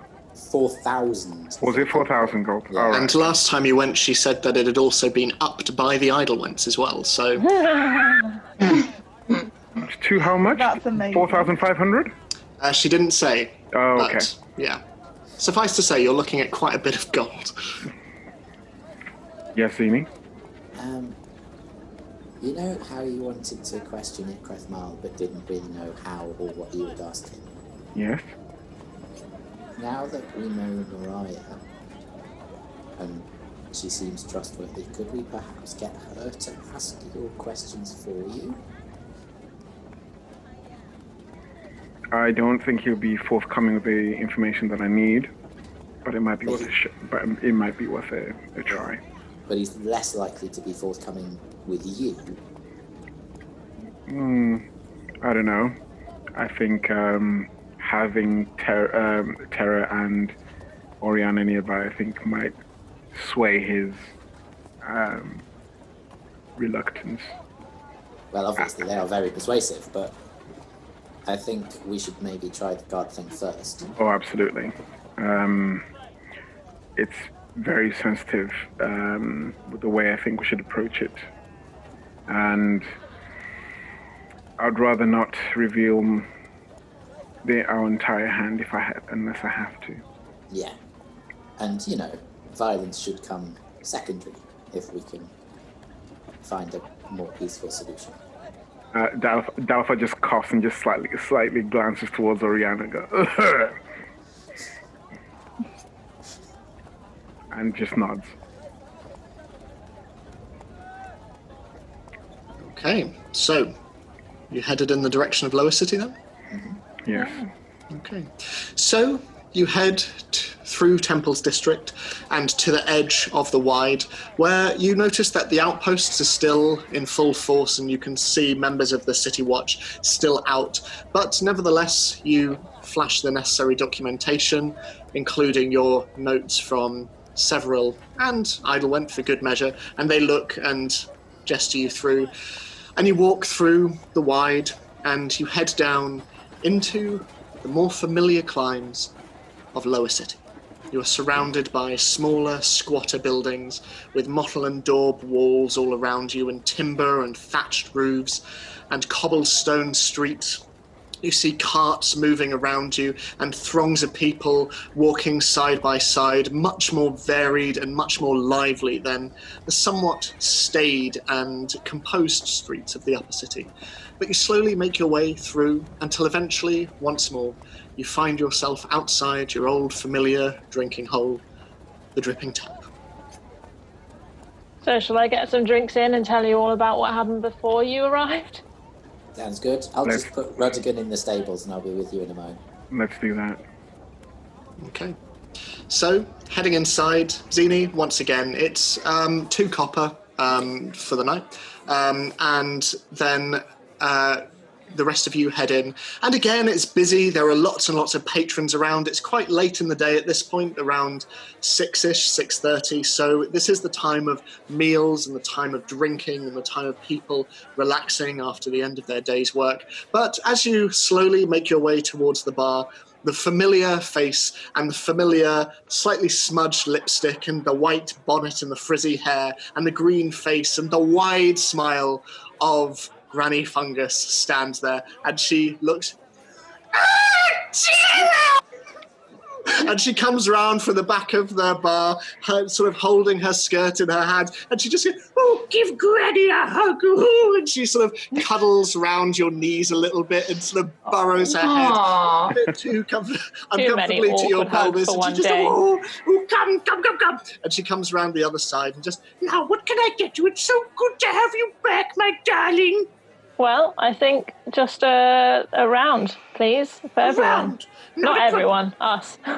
4,000. Was it 4,000 gold? Yeah. All right. And last time you went, she said that it had also been upped by the Eidelwhents as well, so... To how much? That's amazing. 4,500? She didn't say. Oh, but, okay. Yeah. Suffice to say, you're looking at quite a bit of gold. Yes, Amy? You know how you wanted to question Ikreth Mal but didn't really know how or what you would ask him? Yes. Now that we know Mariah, and she seems trustworthy, could we perhaps get her to ask your questions for you? I don't think he'll be forthcoming with the information that I need, but it might be worth a try. But he's less likely to be forthcoming with you. I don't know. I think having Terra and Oriana nearby, I think, might sway his reluctance. Well, obviously they are very persuasive, but I think we should maybe try the guard thing first. Oh, absolutely. It's very sensitive with the way I think we should approach it. And I'd rather not reveal our entire hand unless I have to. Yeah. And, violence should come secondary if we can find a more peaceful solution. Dalfa just coughs and just slightly glances towards Oriana and goes, and just nods. Okay, so you headed in the direction of Lower City then? Mm-hmm. Yes. Okay, so you head through Temple's district and to the edge of the Wide, where you notice that the outposts are still in full force and you can see members of the City Watch still out. But nevertheless, you flash the necessary documentation, including your notes from several and Eidelwhent for good measure, and they look and gesture you through. And you walk through the Wide and you head down into the more familiar climes of Lower City. You are surrounded by smaller, squatter buildings with mottle and daub walls all around you, and timber and thatched roofs and cobblestone streets. You see carts moving around you and throngs of people walking side by side, much more varied and much more lively than the somewhat staid and composed streets of the upper city. But you slowly make your way through until eventually, once more, you find yourself outside your old familiar drinking hole, the Dripping Tap. So shall I get some drinks in and tell you all about what happened before you arrived? Sounds good. I'll just put Rudigan in the stables and I'll be with you in a moment. Let's do that. Okay. So, heading inside, Zini, once again, it's 2 copper for the night. And then the rest of you head in. And again, it's busy. There are lots and lots of patrons around. It's quite late in the day at this point, around 6-ish, 6:30. So this is the time of meals and the time of drinking and the time of people relaxing after the end of their day's work. But as you slowly make your way towards the bar, the familiar face and the familiar slightly smudged lipstick and the white bonnet and the frizzy hair and the green face and the wide smile of Granny Fungus stands there, and she looks, and she comes round from the back of the bar, sort of holding her skirt in her hand, and she just goes, "Oh, give Granny a hug!" Ooh, and she sort of cuddles round your knees a little bit and sort of burrows her head a bit too uncomfortably to your pelvis, and she just, "Oh, come!" And she comes round the other side and just, "Now, what can I get you? It's so good to have you back, my darling." Well, I think just a round, please, for everyone. Not everyone, us. All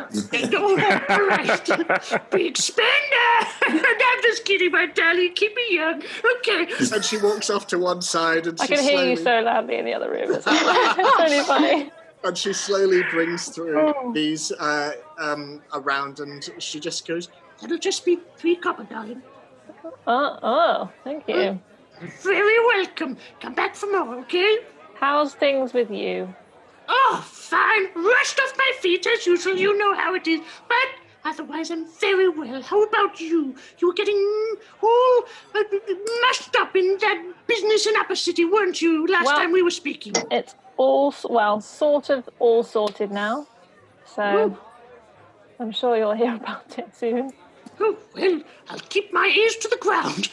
right. Big spender! I'm just kidding, my darling. Keep me young. Okay. And she walks off to one side. And I can hear you so loudly in the other room. It's really funny. And she slowly brings through these around, and she just goes, "That'll just be 3 copper, darling." Oh, thank you. Very welcome. Come back for more, okay? How's things with you? Oh, fine. Rushed off my feet as usual. You know how it is. But otherwise, I'm very well. How about you? You were getting all messed up in that business in Upper City, weren't you, last time we were speaking? It's all, sort of all sorted now. So I'm sure you'll hear about it soon. Oh, well, I'll keep my ears to the ground.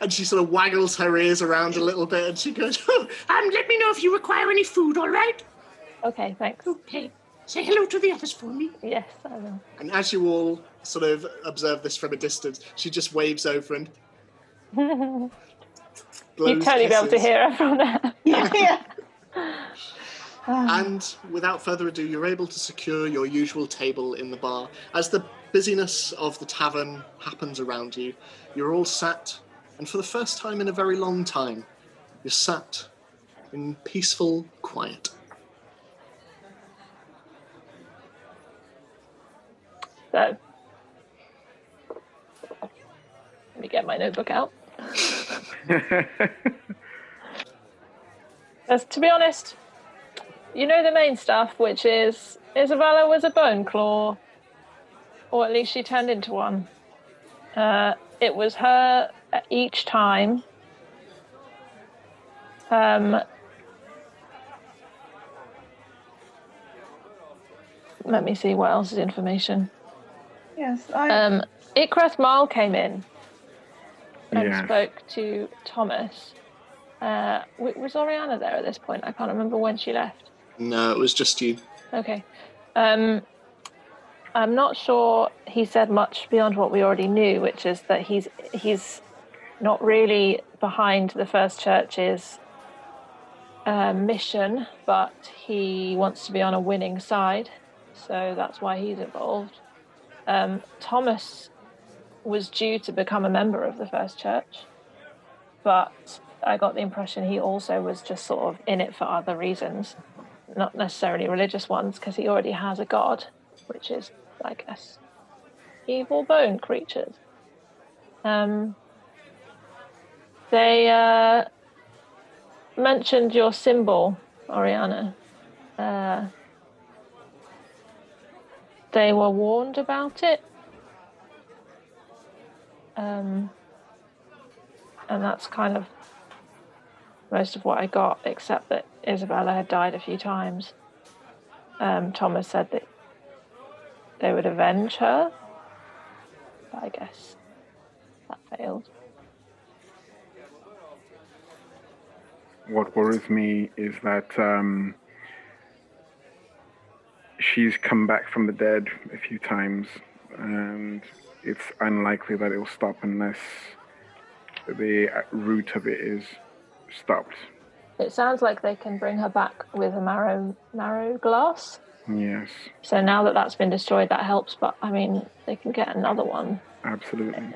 And she sort of waggles her ears around a little bit and she goes, let me know if you require any food, all right? Okay, thanks. Okay. Say hello to the others for me. Yes, I will. And as you all sort of observe this from a distance, she just waves over and you'd totally be able to hear her from there. Yeah. And without further ado, you're able to secure your usual table in the bar. As the busyness of the tavern happens around you, you're all sat, and for the first time in a very long time, you're sat in peaceful quiet. So, let me get my notebook out. As to be honest, you know the main stuff, which is Isabella was a bone claw, or at least she turned into one. It was her each time. Let me see what else is information. Yes, Ikreth Marl came in and spoke to Thomas. Was Oriana there at this point? I can't remember when she left. No, it was just you. Okay. I'm not sure he said much beyond what we already knew, which is that he's not really behind the First Church's mission, but he wants to be on a winning side, so that's why he's involved. Thomas was due to become a member of the First Church, but I got the impression he also was just sort of in it for other reasons, not necessarily religious ones, because he already has a god, which is, I guess, evil bone creatures. They mentioned your symbol, Oriana. They were warned about it. And that's kind of most of what I got, except that Isabella had died a few times, Thomas said that they would avenge her. But I guess that failed. What worries me is that she's come back from the dead a few times, and it's unlikely that it will stop unless the root of it is stopped. It sounds like they can bring her back with a marrow glass. Yes. So now that that's been destroyed, that helps. But I mean, they can get another one. Absolutely.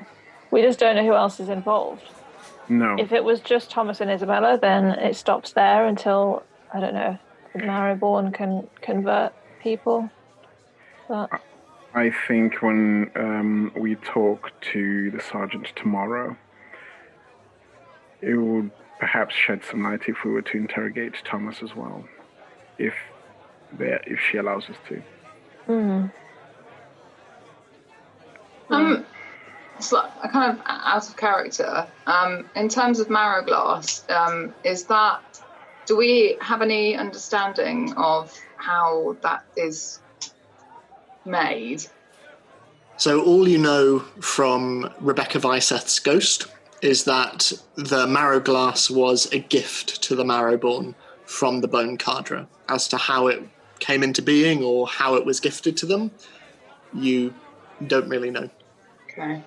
We just don't know who else is involved. No. If it was just Thomas and Isabella, then it stops there until, I don't know, the Marrowborn can convert people. But I think when we talk to the sergeant tomorrow, it would perhaps shed some light if we were to interrogate Thomas as well, if she allows us to. It's like kind of out of character. In terms of marrow glass, do we have any understanding of how that is made? So all you know from Rebecca Viceth's ghost is that the marrow glass was a gift to the Marrowborn from the Bone Cadre. As to how it came into being or how it was gifted to them, you don't really know. Okay.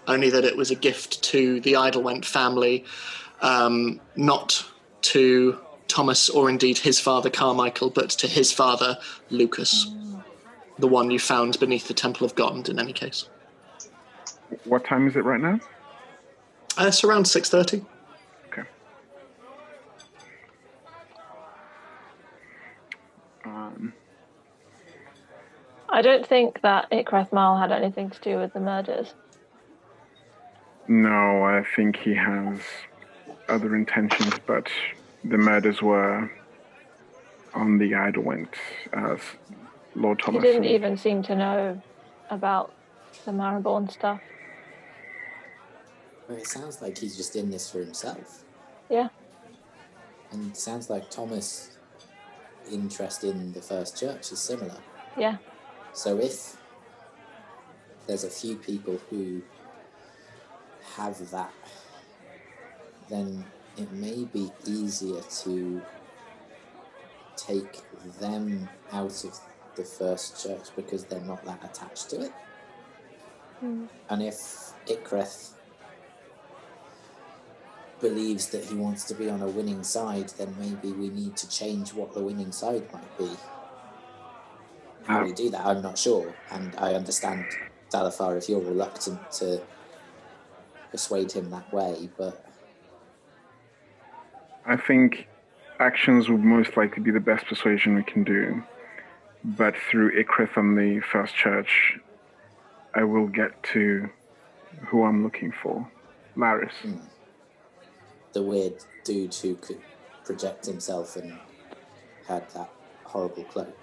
Only that it was a gift to the Eidelwhent family, not to Thomas or indeed his father Carmichael, but to his father Lucas, the one you found beneath the Temple of Gond in any case. What time is it right now? It's around 6:30. Okay. I don't think that Ikreth Mal had anything to do with the murders. No, I think he has other intentions, but the murders were on the Eidelwhent, as Lord Thomas. He didn't even seem to know about the Marrowborn stuff. Well, it sounds like he's just in this for himself. Yeah. And it sounds like Thomas' interest in the First Church is similar. Yeah. So if there's a few people who have that, then it may be easier to take them out of the First Church because they're not that attached to it. And if Ikreth believes that he wants to be on a winning side, then maybe we need to change what the winning side might be. How we do that, I'm not sure. And I understand, Dalafar, if you're reluctant to persuade him that way, but I think actions would most likely be the best persuasion we can do. But through Ikreth and the First Church, I will get to who I'm looking for. Laris. The weird dude who could project himself and had that horrible cloak.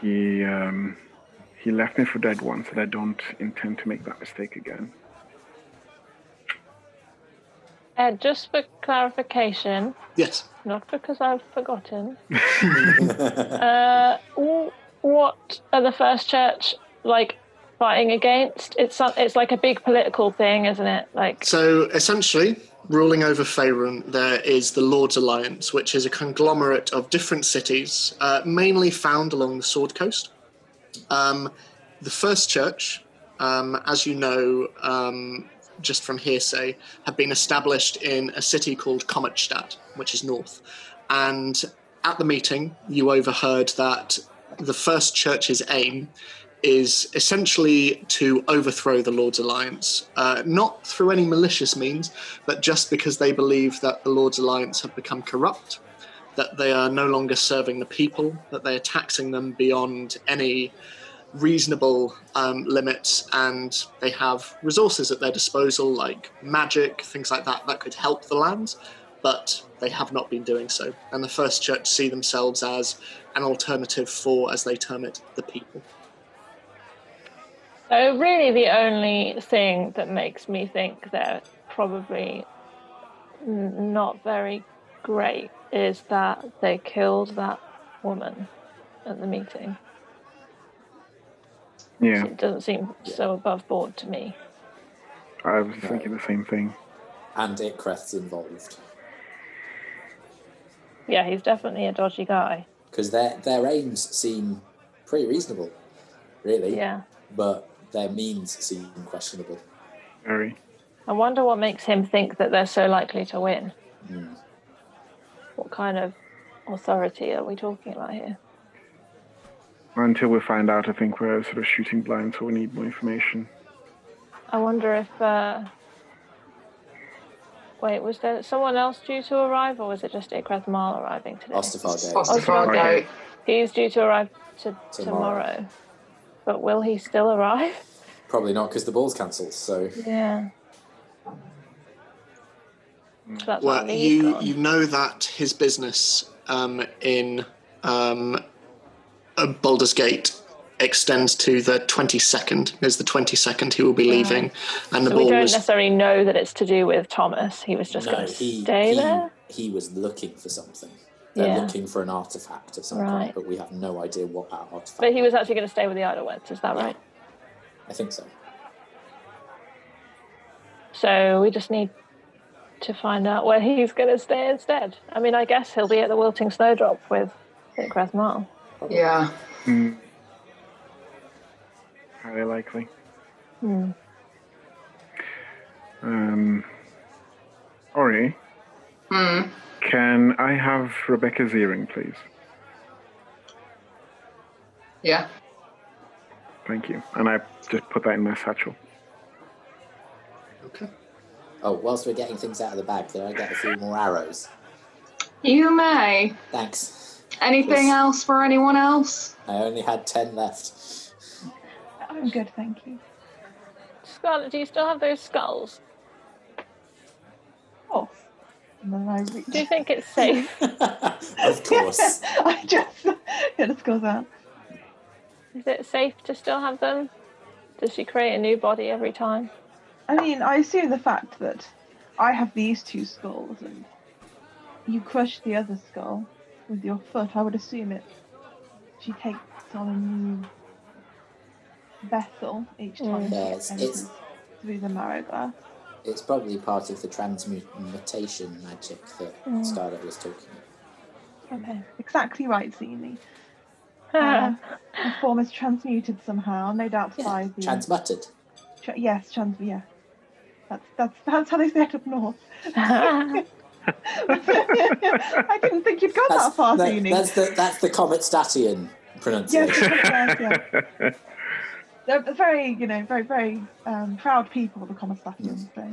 He left me for dead once, and I don't intend to make that mistake again. Just for clarification. Yes. Not because I've forgotten. What are the First Church fighting against? It's like a big political thing, isn't it? So essentially, ruling over Faerun, there is the Lord's Alliance, which is a conglomerate of different cities, mainly found along the Sword Coast. The First Church, as you know, just from hearsay, have been established in a city called Kometstadt, which is north. And at the meeting, you overheard that the First Church's aim is essentially to overthrow the Lord's Alliance, not through any malicious means, but just because they believe that the Lord's Alliance have become corrupt, that they are no longer serving the people, that they are taxing them beyond any reasonable limits, and they have resources at their disposal like magic, things like that, that could help the lands, but they have not been doing so. And the First Church see themselves as an alternative for, as they term it, the people. So really the only thing that makes me think they're probably not very great is that they killed that woman at the meeting. Yeah. It doesn't seem so above board to me. I was thinking the same thing. And Ikreth's involved. Yeah, he's definitely a dodgy guy. Because their aims seem pretty reasonable, really. Yeah. But their means seem questionable. Very. I wonder what makes him think that they're so likely to win. Mm. What kind of authority are we talking about here? Until we find out, I think we're sort of shooting blind, so we need more information. I wonder if... Wait, was there someone else due to arrive, or was it just Ikreth Mal arriving today? Osterfargate. He's due to arrive tomorrow. But will he still arrive? Probably not, because the ball's cancelled, so... Yeah. So well, you know that his business in Baldur's Gate extends to the 22nd. There's the 22nd he will be leaving. And so we don't necessarily know that it's to do with Thomas. He was just going to stay there? He was looking for something. They're looking for an artifact of some kind, but we have no idea what that artifact But he was actually going to stay with the Eidelwhent, is that right? I think so. So we just need to find out where he's going to stay instead. I mean, I guess he'll be at the Wilting Snowdrop with Ikreth Mal. Yeah. Highly likely. Ori? Can I have Rebecca's earring, please? Yeah. Thank you. And I just put that in my satchel. Okay. Oh, whilst we're getting things out of the bag, can I get a few more arrows? You may. Thanks. Anything else for anyone else? I only had 10 left. I'm good, thank you. Scarlet, do you still have those skulls? Oh. And then I do you think it's safe? Of course. I just get the skulls out. Is it safe to still have them? Does she create a new body every time? I mean, I assume the fact that I have these two skulls and you crush the other skull with your foot, I would assume she takes on a new vessel each time she enters through the marrow glass. It's probably part of the transmutation magic that Scarlet was talking about. Okay, exactly right, Zini. The form is transmuted somehow, no doubt by the... Transmuted. Yes, yeah. That's how they say it up north. I didn't think you'd go that far, Zini. That's the Comet Statian pronunciation. Yes. They're very, very proud people, the Comastatians. So,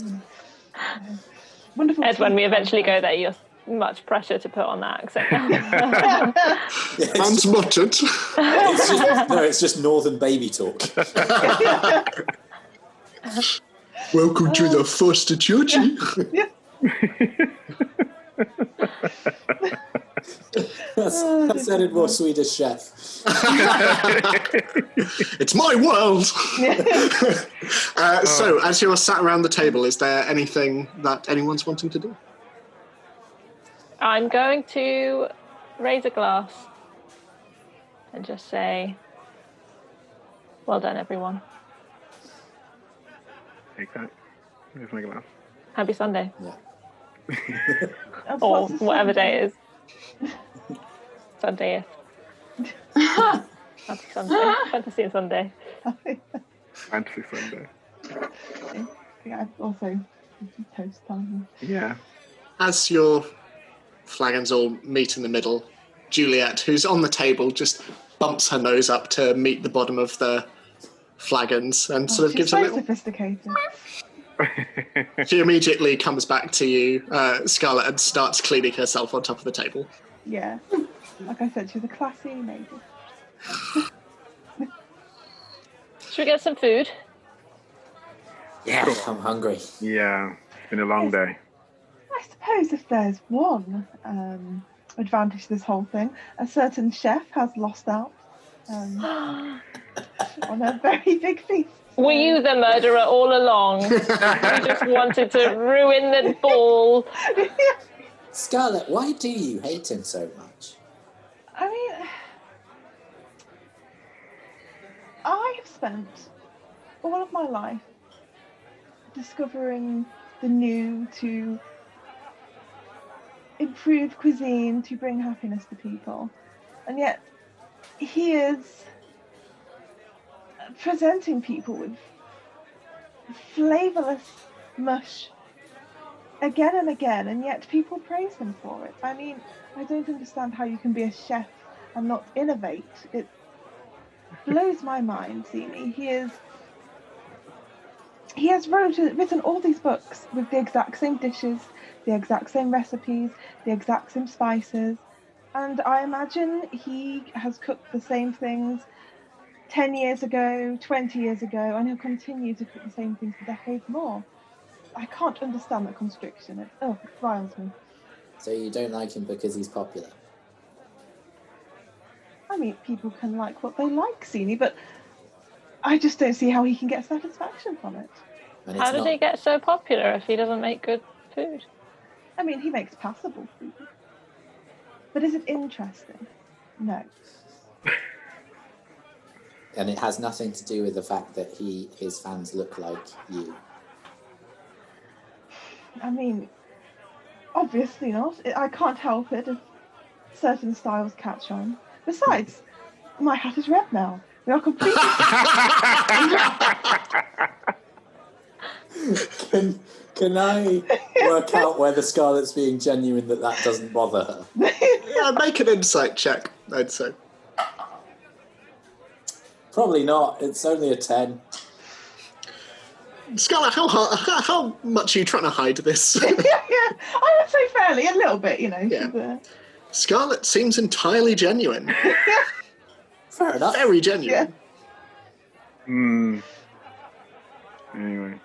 wonderful. Ed, when we eventually go there, you're much pressure to put on that accent. Transmutted. It's just northern baby talk. Welcome to the first church. That sounded more Swedish chef. It's my world. So, as you're sat around the table, is there anything that anyone's wanting to do? I'm going to raise a glass and just say, well done, everyone. Take that. Here's my glass. Happy Sunday. Yeah. Or whatever day it is. Sunday. Happy Sunday. Fantasy Sunday. Fantasy Sunday. Yeah, also toast time. Yeah. As your flagons all meet in the middle, Juliet, who's on the table, just bumps her nose up to meet the bottom of the flagons and sort of gives a little... sophisticated. She immediately comes back to you, Scarlet, and starts cleaning herself on top of the table. Yeah. Like I said, she's a classy lady. Should we get some food? Yeah, I'm hungry. Yeah, it's been a long day. I suppose if there's one advantage to this whole thing, a certain chef has lost out on a very big feast. Were you the murderer all along? You just wanted to ruin the ball. Scarlet, why do you hate him so much? I mean, I have spent all of my life discovering the new to improve cuisine, to bring happiness to people. And yet, he is presenting people with flavourless mush again and again, and yet people praise him for it. I mean, I don't understand how you can be a chef and not innovate. It blows my mind, Zini. He has written all these books with the exact same dishes, the exact same recipes, the exact same spices, and I imagine he has cooked the same things 10 years ago, 20 years ago, and he'll continue to cook the same things for decades more. I can't understand that constriction. It riles me. So you don't like him because he's popular? I mean, people can like what they like, Zini, but I just don't see how he can get satisfaction from it. How did he get so popular if he doesn't make good food? I mean, he makes passable food. But is it interesting? No. And it has nothing to do with the fact that his fans look like you? I mean, obviously not. I can't help it if certain styles catch on. Besides, my hat is red now. We are completely... Can I work out whether Scarlet's being genuine that doesn't bother her? Yeah, make an insight check, I'd say. Probably not. It's only a 10. Scarlet, how much are you trying to hide this? yeah, I would say fairly, a little bit, you know. Yeah. Scarlet seems entirely genuine. Fair enough. Very genuine. Yeah. Anyway.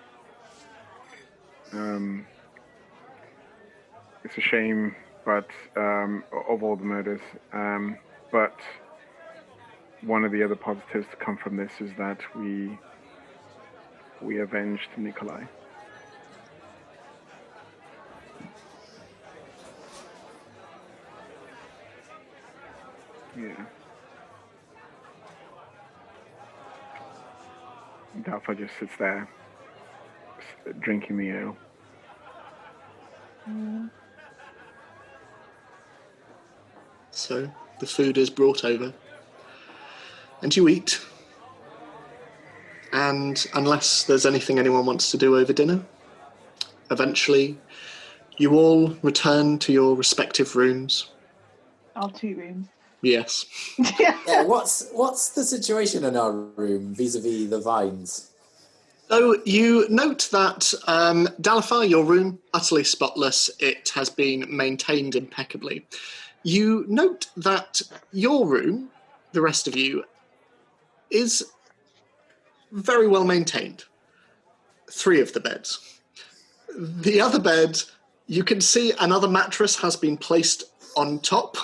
It's a shame, but of all the murders. But one of the other positives to come from this is that we avenged Nikolai. Yeah. Dalfa just sits there, drinking the ale. So the food is brought over, and you eat. And unless there's anything anyone wants to do over dinner, eventually you all return to your respective rooms. Our 2 rooms. Yes. Yeah, what's the situation in our room vis-a-vis the vines? So you note that Dalafar, your room, utterly spotless. It has been maintained impeccably. You note that your room, the rest of you, is very well maintained. 3 of the beds. The other bed, you can see another mattress has been placed on top.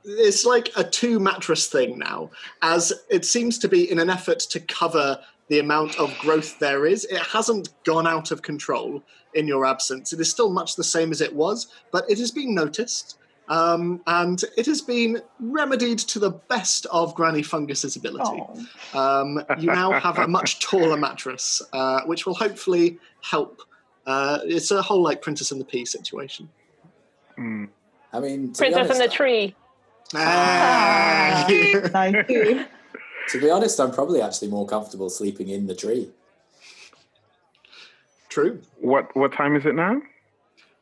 It's like a 2 mattress thing now, as it seems to be in an effort to cover the amount of growth there is. It hasn't gone out of control in your absence. It is still much the same as it was, but it is being noticed, and it has been remedied to the best of Granny Fungus's ability. You now have a much taller mattress, which will hopefully help. It's a whole like Princess and the Pea situation. I mean, Princess and the Tree. Thank you. To be honest, I'm probably actually more comfortable sleeping in the tree. True. What time is it now?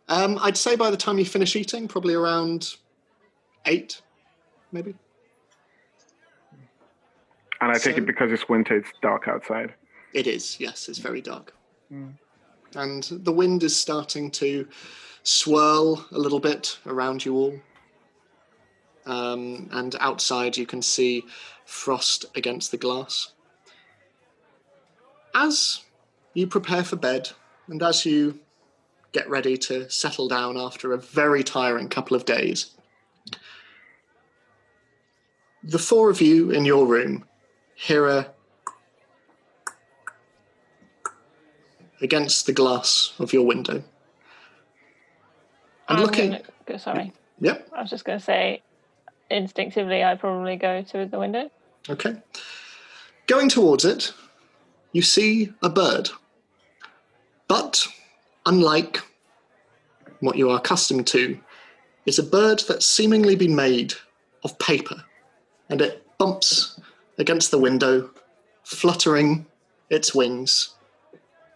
I'd say by the time you finish eating, probably around 8, maybe. And I take it because it's winter, it's dark outside. It is, yes. It's very dark. And the wind is starting to swirl a little bit around you all. And outside you can see frost against the glass. As you prepare for bed, and as you get ready to settle down after a very tiring couple of days, the 4 of you in your room hear a against the glass of your window. And Sorry. Yep. I was just going to say, instinctively, I probably go to the window. Okay. Going towards it, you see a bird. But, unlike what you are accustomed to, it's a bird that's seemingly been made of paper. And it bumps against the window, fluttering its wings.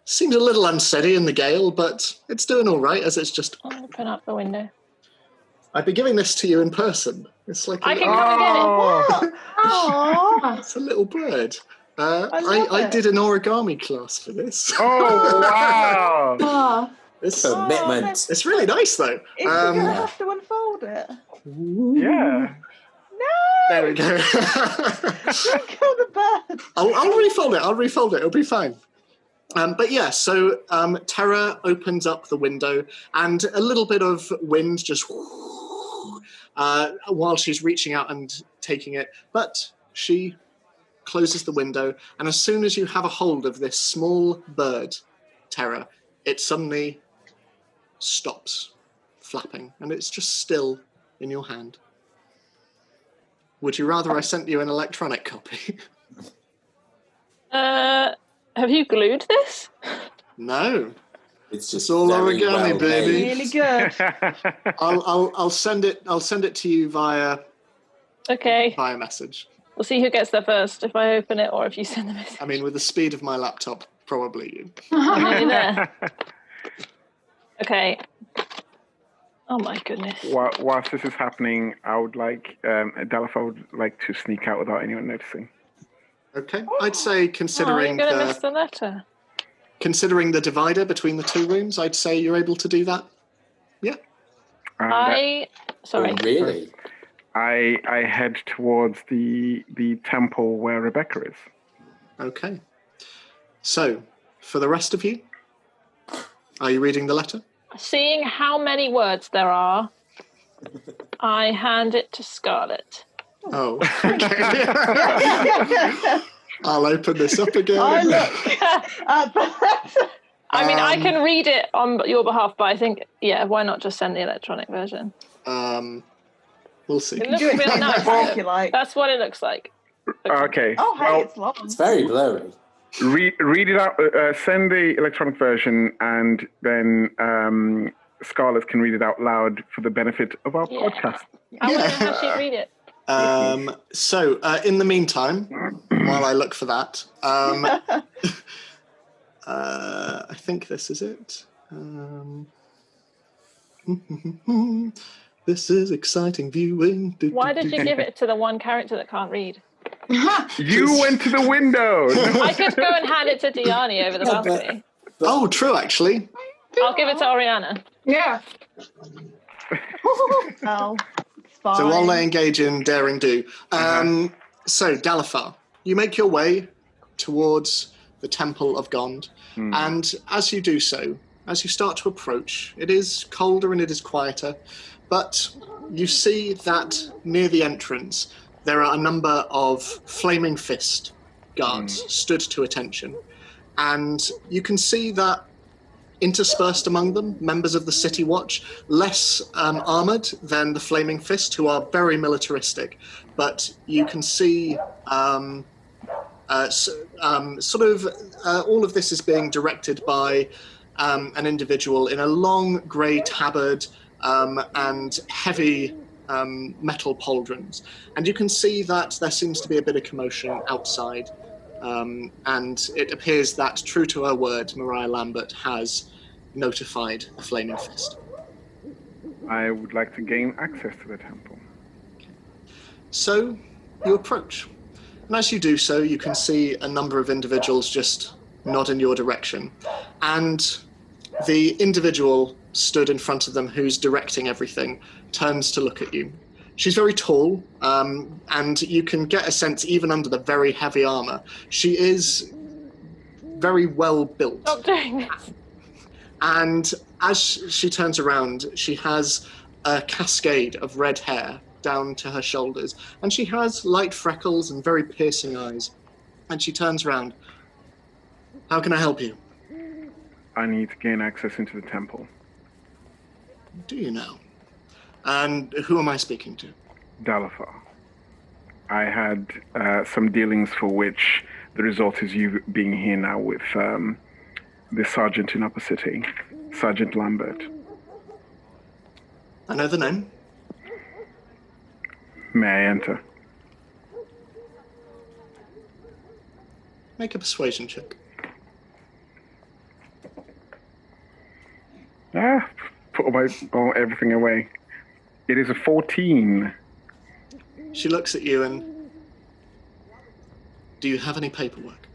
Seems a little unsteady in the gale, but it's doing all right as it's just... I'll open up the window. I'd be giving this to you in person. It's like I can come and get it. Oh, It's a little bird. love I it. did an origami class for this. Oh, wow. Ah, It's Commitment. it's really nice though. Is he going to have to unfold it? Yeah. No! There we go. Don't kill the bird! I'll refold it. I'll refold it. It'll be fine. But yeah, so Terra opens up the window, and a little bit of wind just while she's reaching out and taking it. But she closes the window, and as soon as you have a hold of this small bird, Terra, it suddenly stops flapping, and it's just still in your hand. Would you rather I sent you an electronic copy? Have you glued this? No. It's just all very origami, well baby. made. Really good. I'll send it to you via Okay. message. We'll see who gets there first, if I open it or if you send the message. I mean, with the speed of my laptop, probably you. I'm nearly there. Okay. Oh my goodness. Whilst this is happening, I would like, Delphi would like to sneak out without anyone noticing. Okay, I'd say You're considering going to miss the letter. considering the divider between the two rooms, I'd say you're able to do that. Yeah. And, Sorry. Oh, really? I head towards the temple where Rebecca is. Okay. So, for the rest of you, are you reading the letter? Seeing how many words there are, I hand it to Scarlet. Oh, okay. I'll open this up again. I look at the letter. I mean, I can read it on your behalf, but I think, why not just send the electronic version? We'll see. It looks Do it really nice. if you like. That's what it looks like. Okay. Oh, hey, well, it's long. It's very blurry. read it out. Send the electronic version, and then Scarlett can read it out loud for the benefit of our podcast. I wonder how she'd read it. So, in the meantime, while I look for that, I think this is it. This is exciting viewing. Why did you give it to the one character that can't read? You went to the window. I could go and hand it to Diani over the balcony. Oh, true, actually. I'll give it to Oriana. yeah. Oh, it's fine. So while they engage in daring do. So, Dalifar, you make your way towards the Temple of Gond, and as you do so, as you start to approach, it is colder and it is quieter, but you see that near the entrance there are a number of flaming fist guards stood to attention, and you can see that interspersed among them, members of the City Watch, less armoured than the Flaming Fist, who are very militaristic. But you can see all of this is being directed by an individual in a long grey tabard and heavy metal pauldrons. And you can see that there seems to be a bit of commotion outside. And it appears that, true to her word, Mariah Lambert has notified the Flaming Fist. I would like to gain access to the temple. So you approach. And as you do so, you can see a number of individuals just nod in your direction. And the individual stood in front of them who's directing everything turns to look at you. She's very tall, and you can get a sense, even under the very heavy armor, she is very well built. Stop doing this. And as she turns around, she has a cascade of red hair down to her shoulders, and she has light freckles and very piercing eyes. And she turns around. How can I help you? I need to gain access into the temple. Do you now? And who am I speaking to? Dalafar. I had some dealings for which the result is you being here now with the sergeant in Upper City, Sergeant Lambert. I know the name. May I enter? Make a persuasion check. Put everything away. It is a 14. She looks at you and... Do you have any paperwork?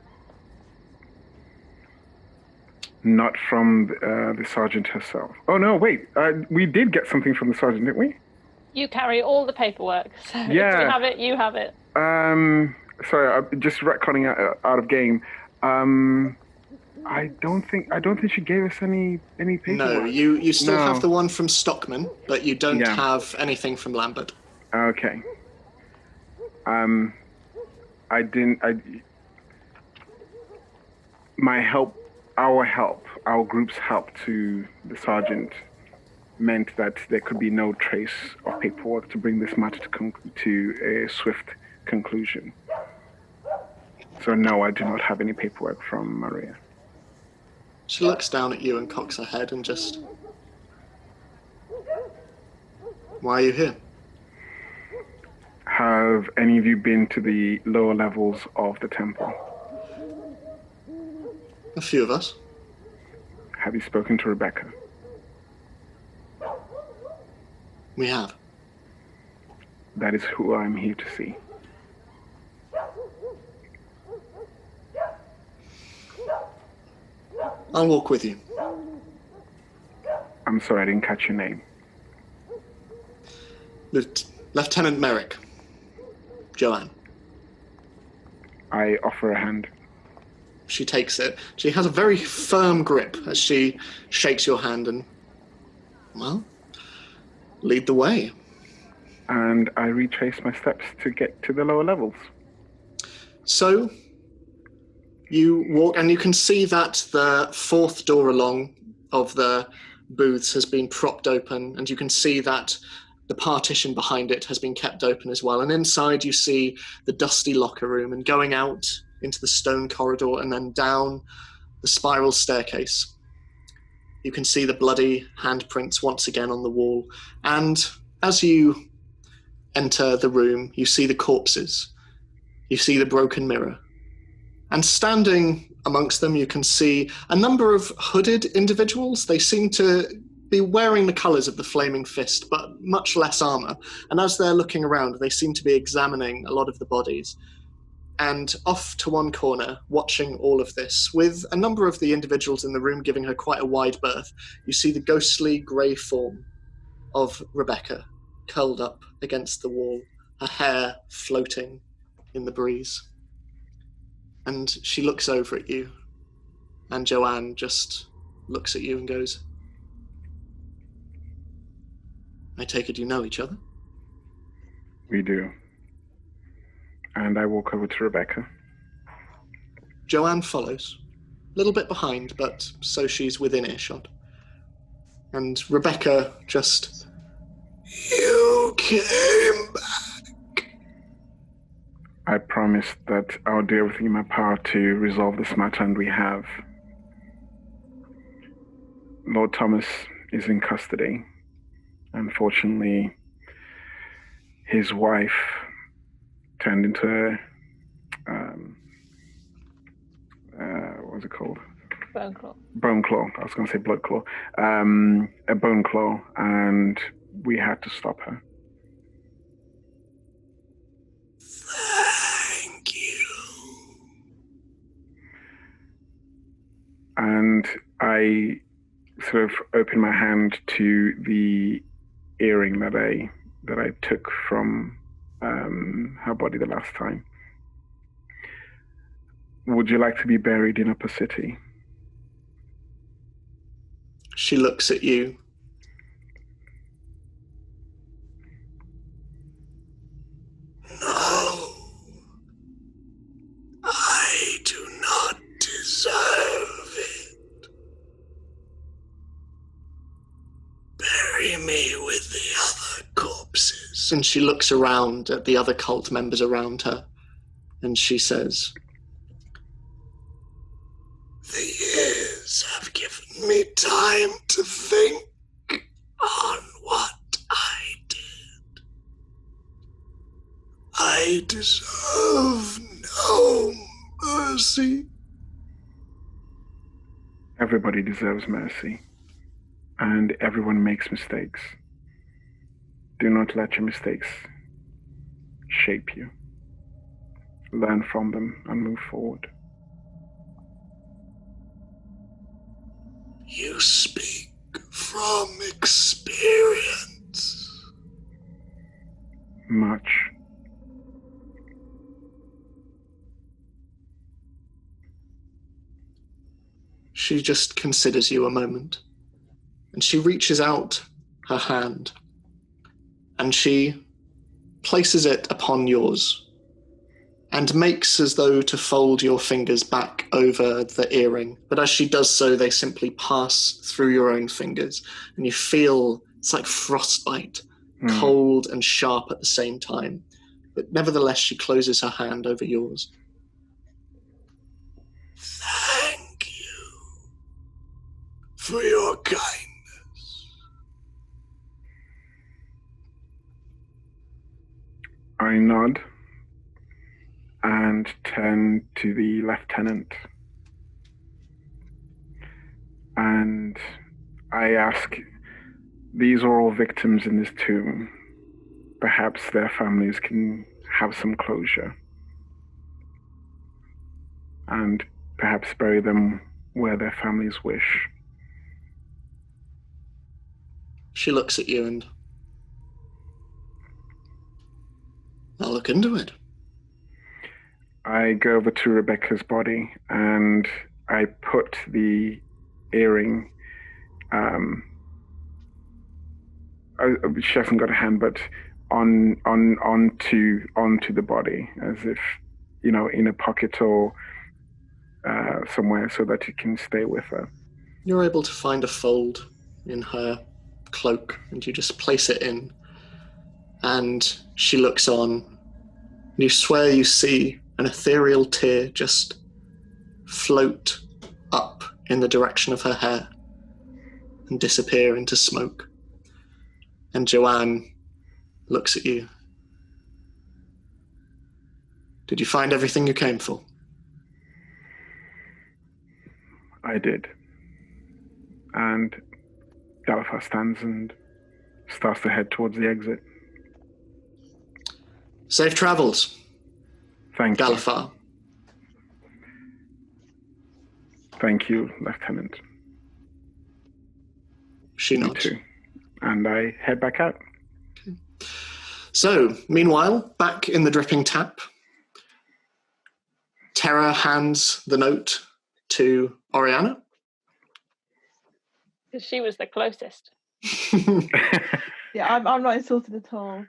Not from the sergeant herself. Oh, no, wait. We did get something from the sergeant, didn't we? You carry all the paperwork, so if you have it, you have it. Sorry, I'm just retconning out of game. I don't think she gave us any paperwork. No, you still have the one from Stockman, but you don't have anything from Lambert. Okay. Our group's help to the sergeant meant that there could be no trace of paperwork to bring this matter to a swift conclusion. So no, I do not have any paperwork from Maria. She looks down at you and cocks her head and just... Why are you here? Have any of you been to the lower levels of the temple? A few of us. Have you spoken to Rebecca? We have. That is who I'm here to see. I'll walk with you. I'm sorry, I didn't catch your name. Lieutenant Merrick. Joanne. I offer a hand. She takes it. She has a very firm grip as she shakes your hand and, well, lead the way. And I retrace my steps to get to the lower levels. So, you walk, and you can see that the fourth door along of the booths has been propped open, and you can see that the partition behind it has been kept open as well. And inside you see the dusty locker room, and going out into the stone corridor and then down the spiral staircase. You can see the bloody handprints once again on the wall. And as you enter the room, you see the corpses. You see the broken mirror. And standing amongst them, you can see a number of hooded individuals. They seem to be wearing the colours of the Flaming Fist, but much less armour. And as they're looking around, they seem to be examining a lot of the bodies. And off to one corner, watching all of this, with a number of the individuals in the room giving her quite a wide berth, you see the ghostly grey form of Rebecca, curled up against the wall, her hair floating in the breeze. And she looks over at you, and Joanne just looks at you and goes, I take it you know each other? We do. And I walk over to Rebecca. Joanne follows, a little bit behind, but so she's within earshot. And Rebecca just, you came back. I promised that I'll do everything in my power to resolve this matter, and we have. Lord Thomas is in custody. Unfortunately, his wife turned into what's it called? Bone claw. Bone claw. I was going to say blood claw. A bone claw, and we had to stop her. Thank you. And I sort of open my hand to the earring that I took from her body the last time. Would you like to be buried in Upper City? She looks at you. No. I do not deserve it. stops and she looks around at the other cult members around her, and she says, "The years have given me time to think on what I did. I deserve no mercy." Everybody deserves mercy, and everyone makes mistakes. Do not let your mistakes shape you. Learn from them and move forward. You speak from experience. Much. She just considers you a moment, and she reaches out her hand, and she places it upon yours, and makes as though to fold your fingers back over the earring. But as she does so, they simply pass through your own fingers, and you feel it's like frostbite, cold and sharp at the same time. But nevertheless, she closes her hand over yours. Thank you for your kindness. I nod and turn to the lieutenant. And I ask, these are all victims in this tomb. Perhaps their families can have some closure. And perhaps bury them where their families wish. She looks at you and, I'll look into it. I go over to Rebecca's body and I put the earring, she hasn't got a hand, but onto the body, as if, in a pocket or somewhere, so that it can stay with her. You're able to find a fold in her cloak, and you just place it in. And she looks on. You swear you see an ethereal tear just float up in the direction of her hair and disappear into smoke. And Joanne looks at you. Did you find everything you came for? I did. And Galifar stands and starts to head towards the exit. Safe travels. Thank you. Galifar. Thank you, Lieutenant. She Me nods. too. And I head back out. Okay. So, meanwhile, back in the dripping tap, Terra hands the note to Oriana. Because she was the closest. Yeah, I'm not insulted at all.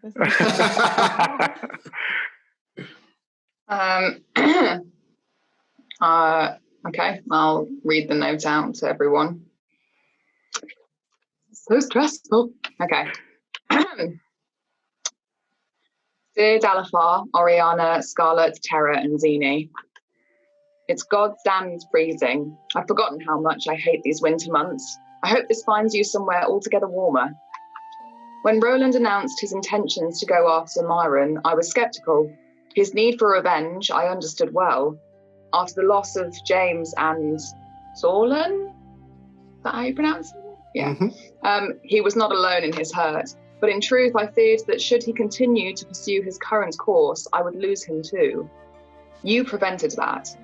Okay, I'll read the note out to everyone. So stressful. Okay. Dear Dalifar, Oriana, Scarlet, Terra, and Zini. It's goddamn freezing. I've forgotten how much I hate these winter months. I hope this finds you somewhere altogether warmer. When Roland announced his intentions to go after Myron, I was sceptical. His need for revenge, I understood well. After the loss of James and Sorlin? Is that how you pronounce it? Yeah. Mm-hmm. He was not alone in his hurt. But in truth, I feared that should he continue to pursue his current course, I would lose him too. You prevented that.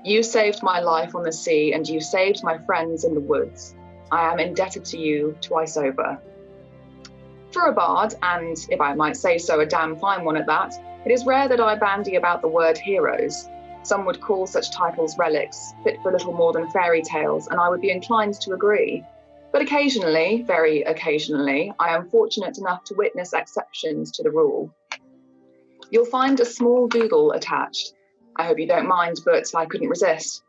You saved my life on the sea, and you saved my friends in the woods. I am indebted to you twice over. For a bard, and if I might say so, a damn fine one at that, it is rare that I bandy about the word heroes. Some would call such titles relics, fit for little more than fairy tales, and I would be inclined to agree. But occasionally, very occasionally, I am fortunate enough to witness exceptions to the rule. You'll find a small doodle attached. I hope you don't mind, but I couldn't resist.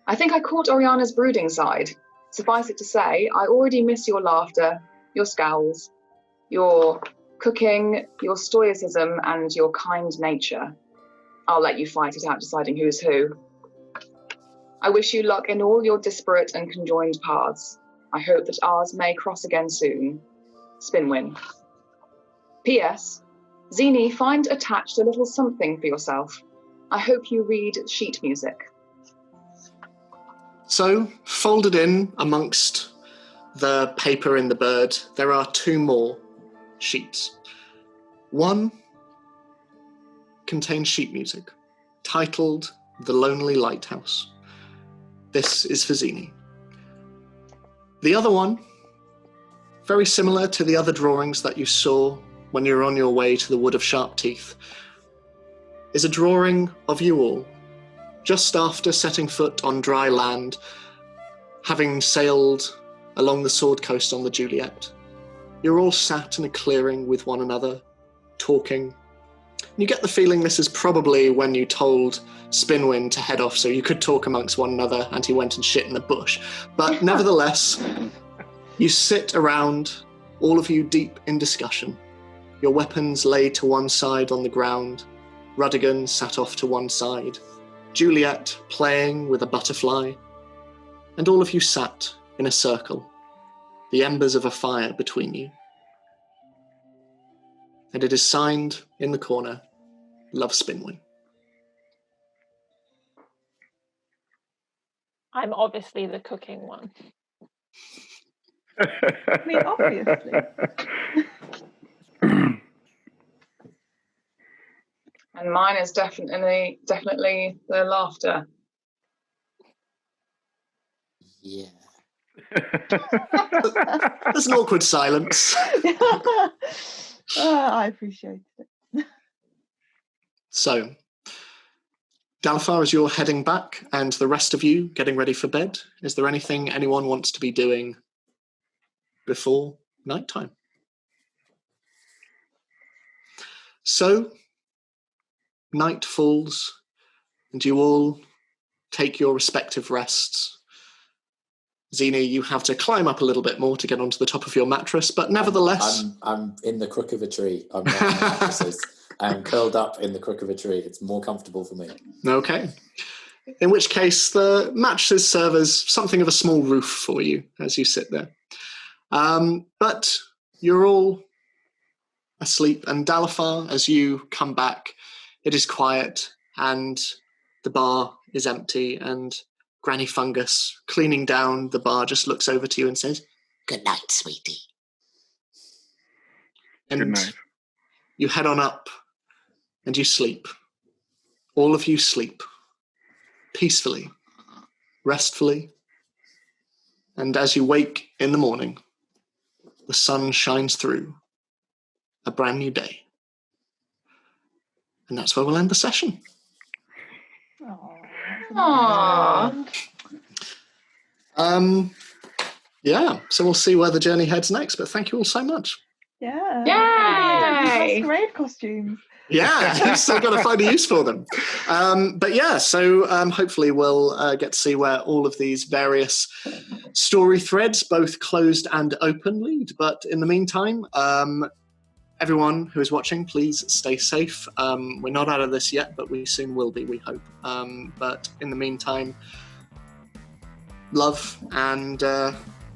I think I caught Oriana's brooding side. Suffice it to say, I already miss your laughter, your scowls, your cooking, your stoicism, and your kind nature. I'll let you fight it out deciding who's who. I wish you luck in all your disparate and conjoined paths. I hope that ours may cross again soon. Spinwin. P.S. Zini, find attached a little something for yourself. I hope you read sheet music. So, folded in amongst the paper in the bird, there are 2 more sheets. One contains sheet music, titled The Lonely Lighthouse. This is for Zini. The other one, very similar to the other drawings that you saw when you were on your way to the Wood of Sharp Teeth, is a drawing of you all, just after setting foot on dry land, having sailed along the Sword Coast on the Juliet. You're all sat in a clearing with one another, talking. You get the feeling this is probably when you told Spinwin to head off so you could talk amongst one another, and he went and shit in the bush. But nevertheless, you sit around, all of you deep in discussion, your weapons laid to one side on the ground, Rudigan sat off to one side, Juliet playing with a butterfly, and all of you sat in a circle, the embers of a fire between you. And it is signed in the corner, Love Spinwin. I'm obviously the cooking one. I mean, obviously. And mine is definitely the laughter. Yeah. There's an awkward silence. I appreciate it. So, Dalfar, as you're heading back and the rest of you getting ready for bed, is there anything anyone wants to be doing before nighttime? So, night falls and you all take your respective rests. Zini, you have to climb up a little bit more to get onto the top of your mattress, but nevertheless... I'm in the crook of a tree. I'm not on mattresses. I'm curled up in the crook of a tree. It's more comfortable for me. Okay. In which case, the mattresses serve as something of a small roof for you as you sit there. But you're all asleep, and Dalfar, as you come back, it is quiet, and the bar is empty, and Granny Fungus, cleaning down the bar, just looks over to you and says, "Good night, sweetie." And Good night. you head on up and you sleep. All of you sleep peacefully, restfully. And as you wake in the morning, the sun shines through a brand new day. And that's where we'll end the session. Aww. Yeah, so we'll see where the journey heads next, but thank you all so much. Yeah. Yay! Masquerade costumes. Yeah, you've still got to find a use for them. But yeah, so hopefully we'll get to see where all of these various story threads, both closed and open, lead. But in the meantime, everyone who is watching, please stay safe. We're not out of this yet, but we soon will be, we hope. But in the meantime, love, and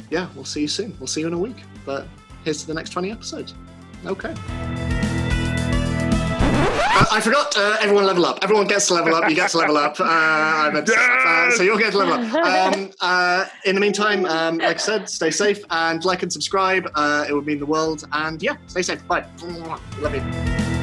yeah, we'll see you soon. We'll see you in a week. But here's to the next 20 episodes. Okay. I forgot, everyone level up. Everyone gets to level up. You get to level up. I meant to say that. So you'll get to level up. In the meantime, like I said, stay safe and like and subscribe. It would mean the world. And yeah, stay safe. Bye. Love you.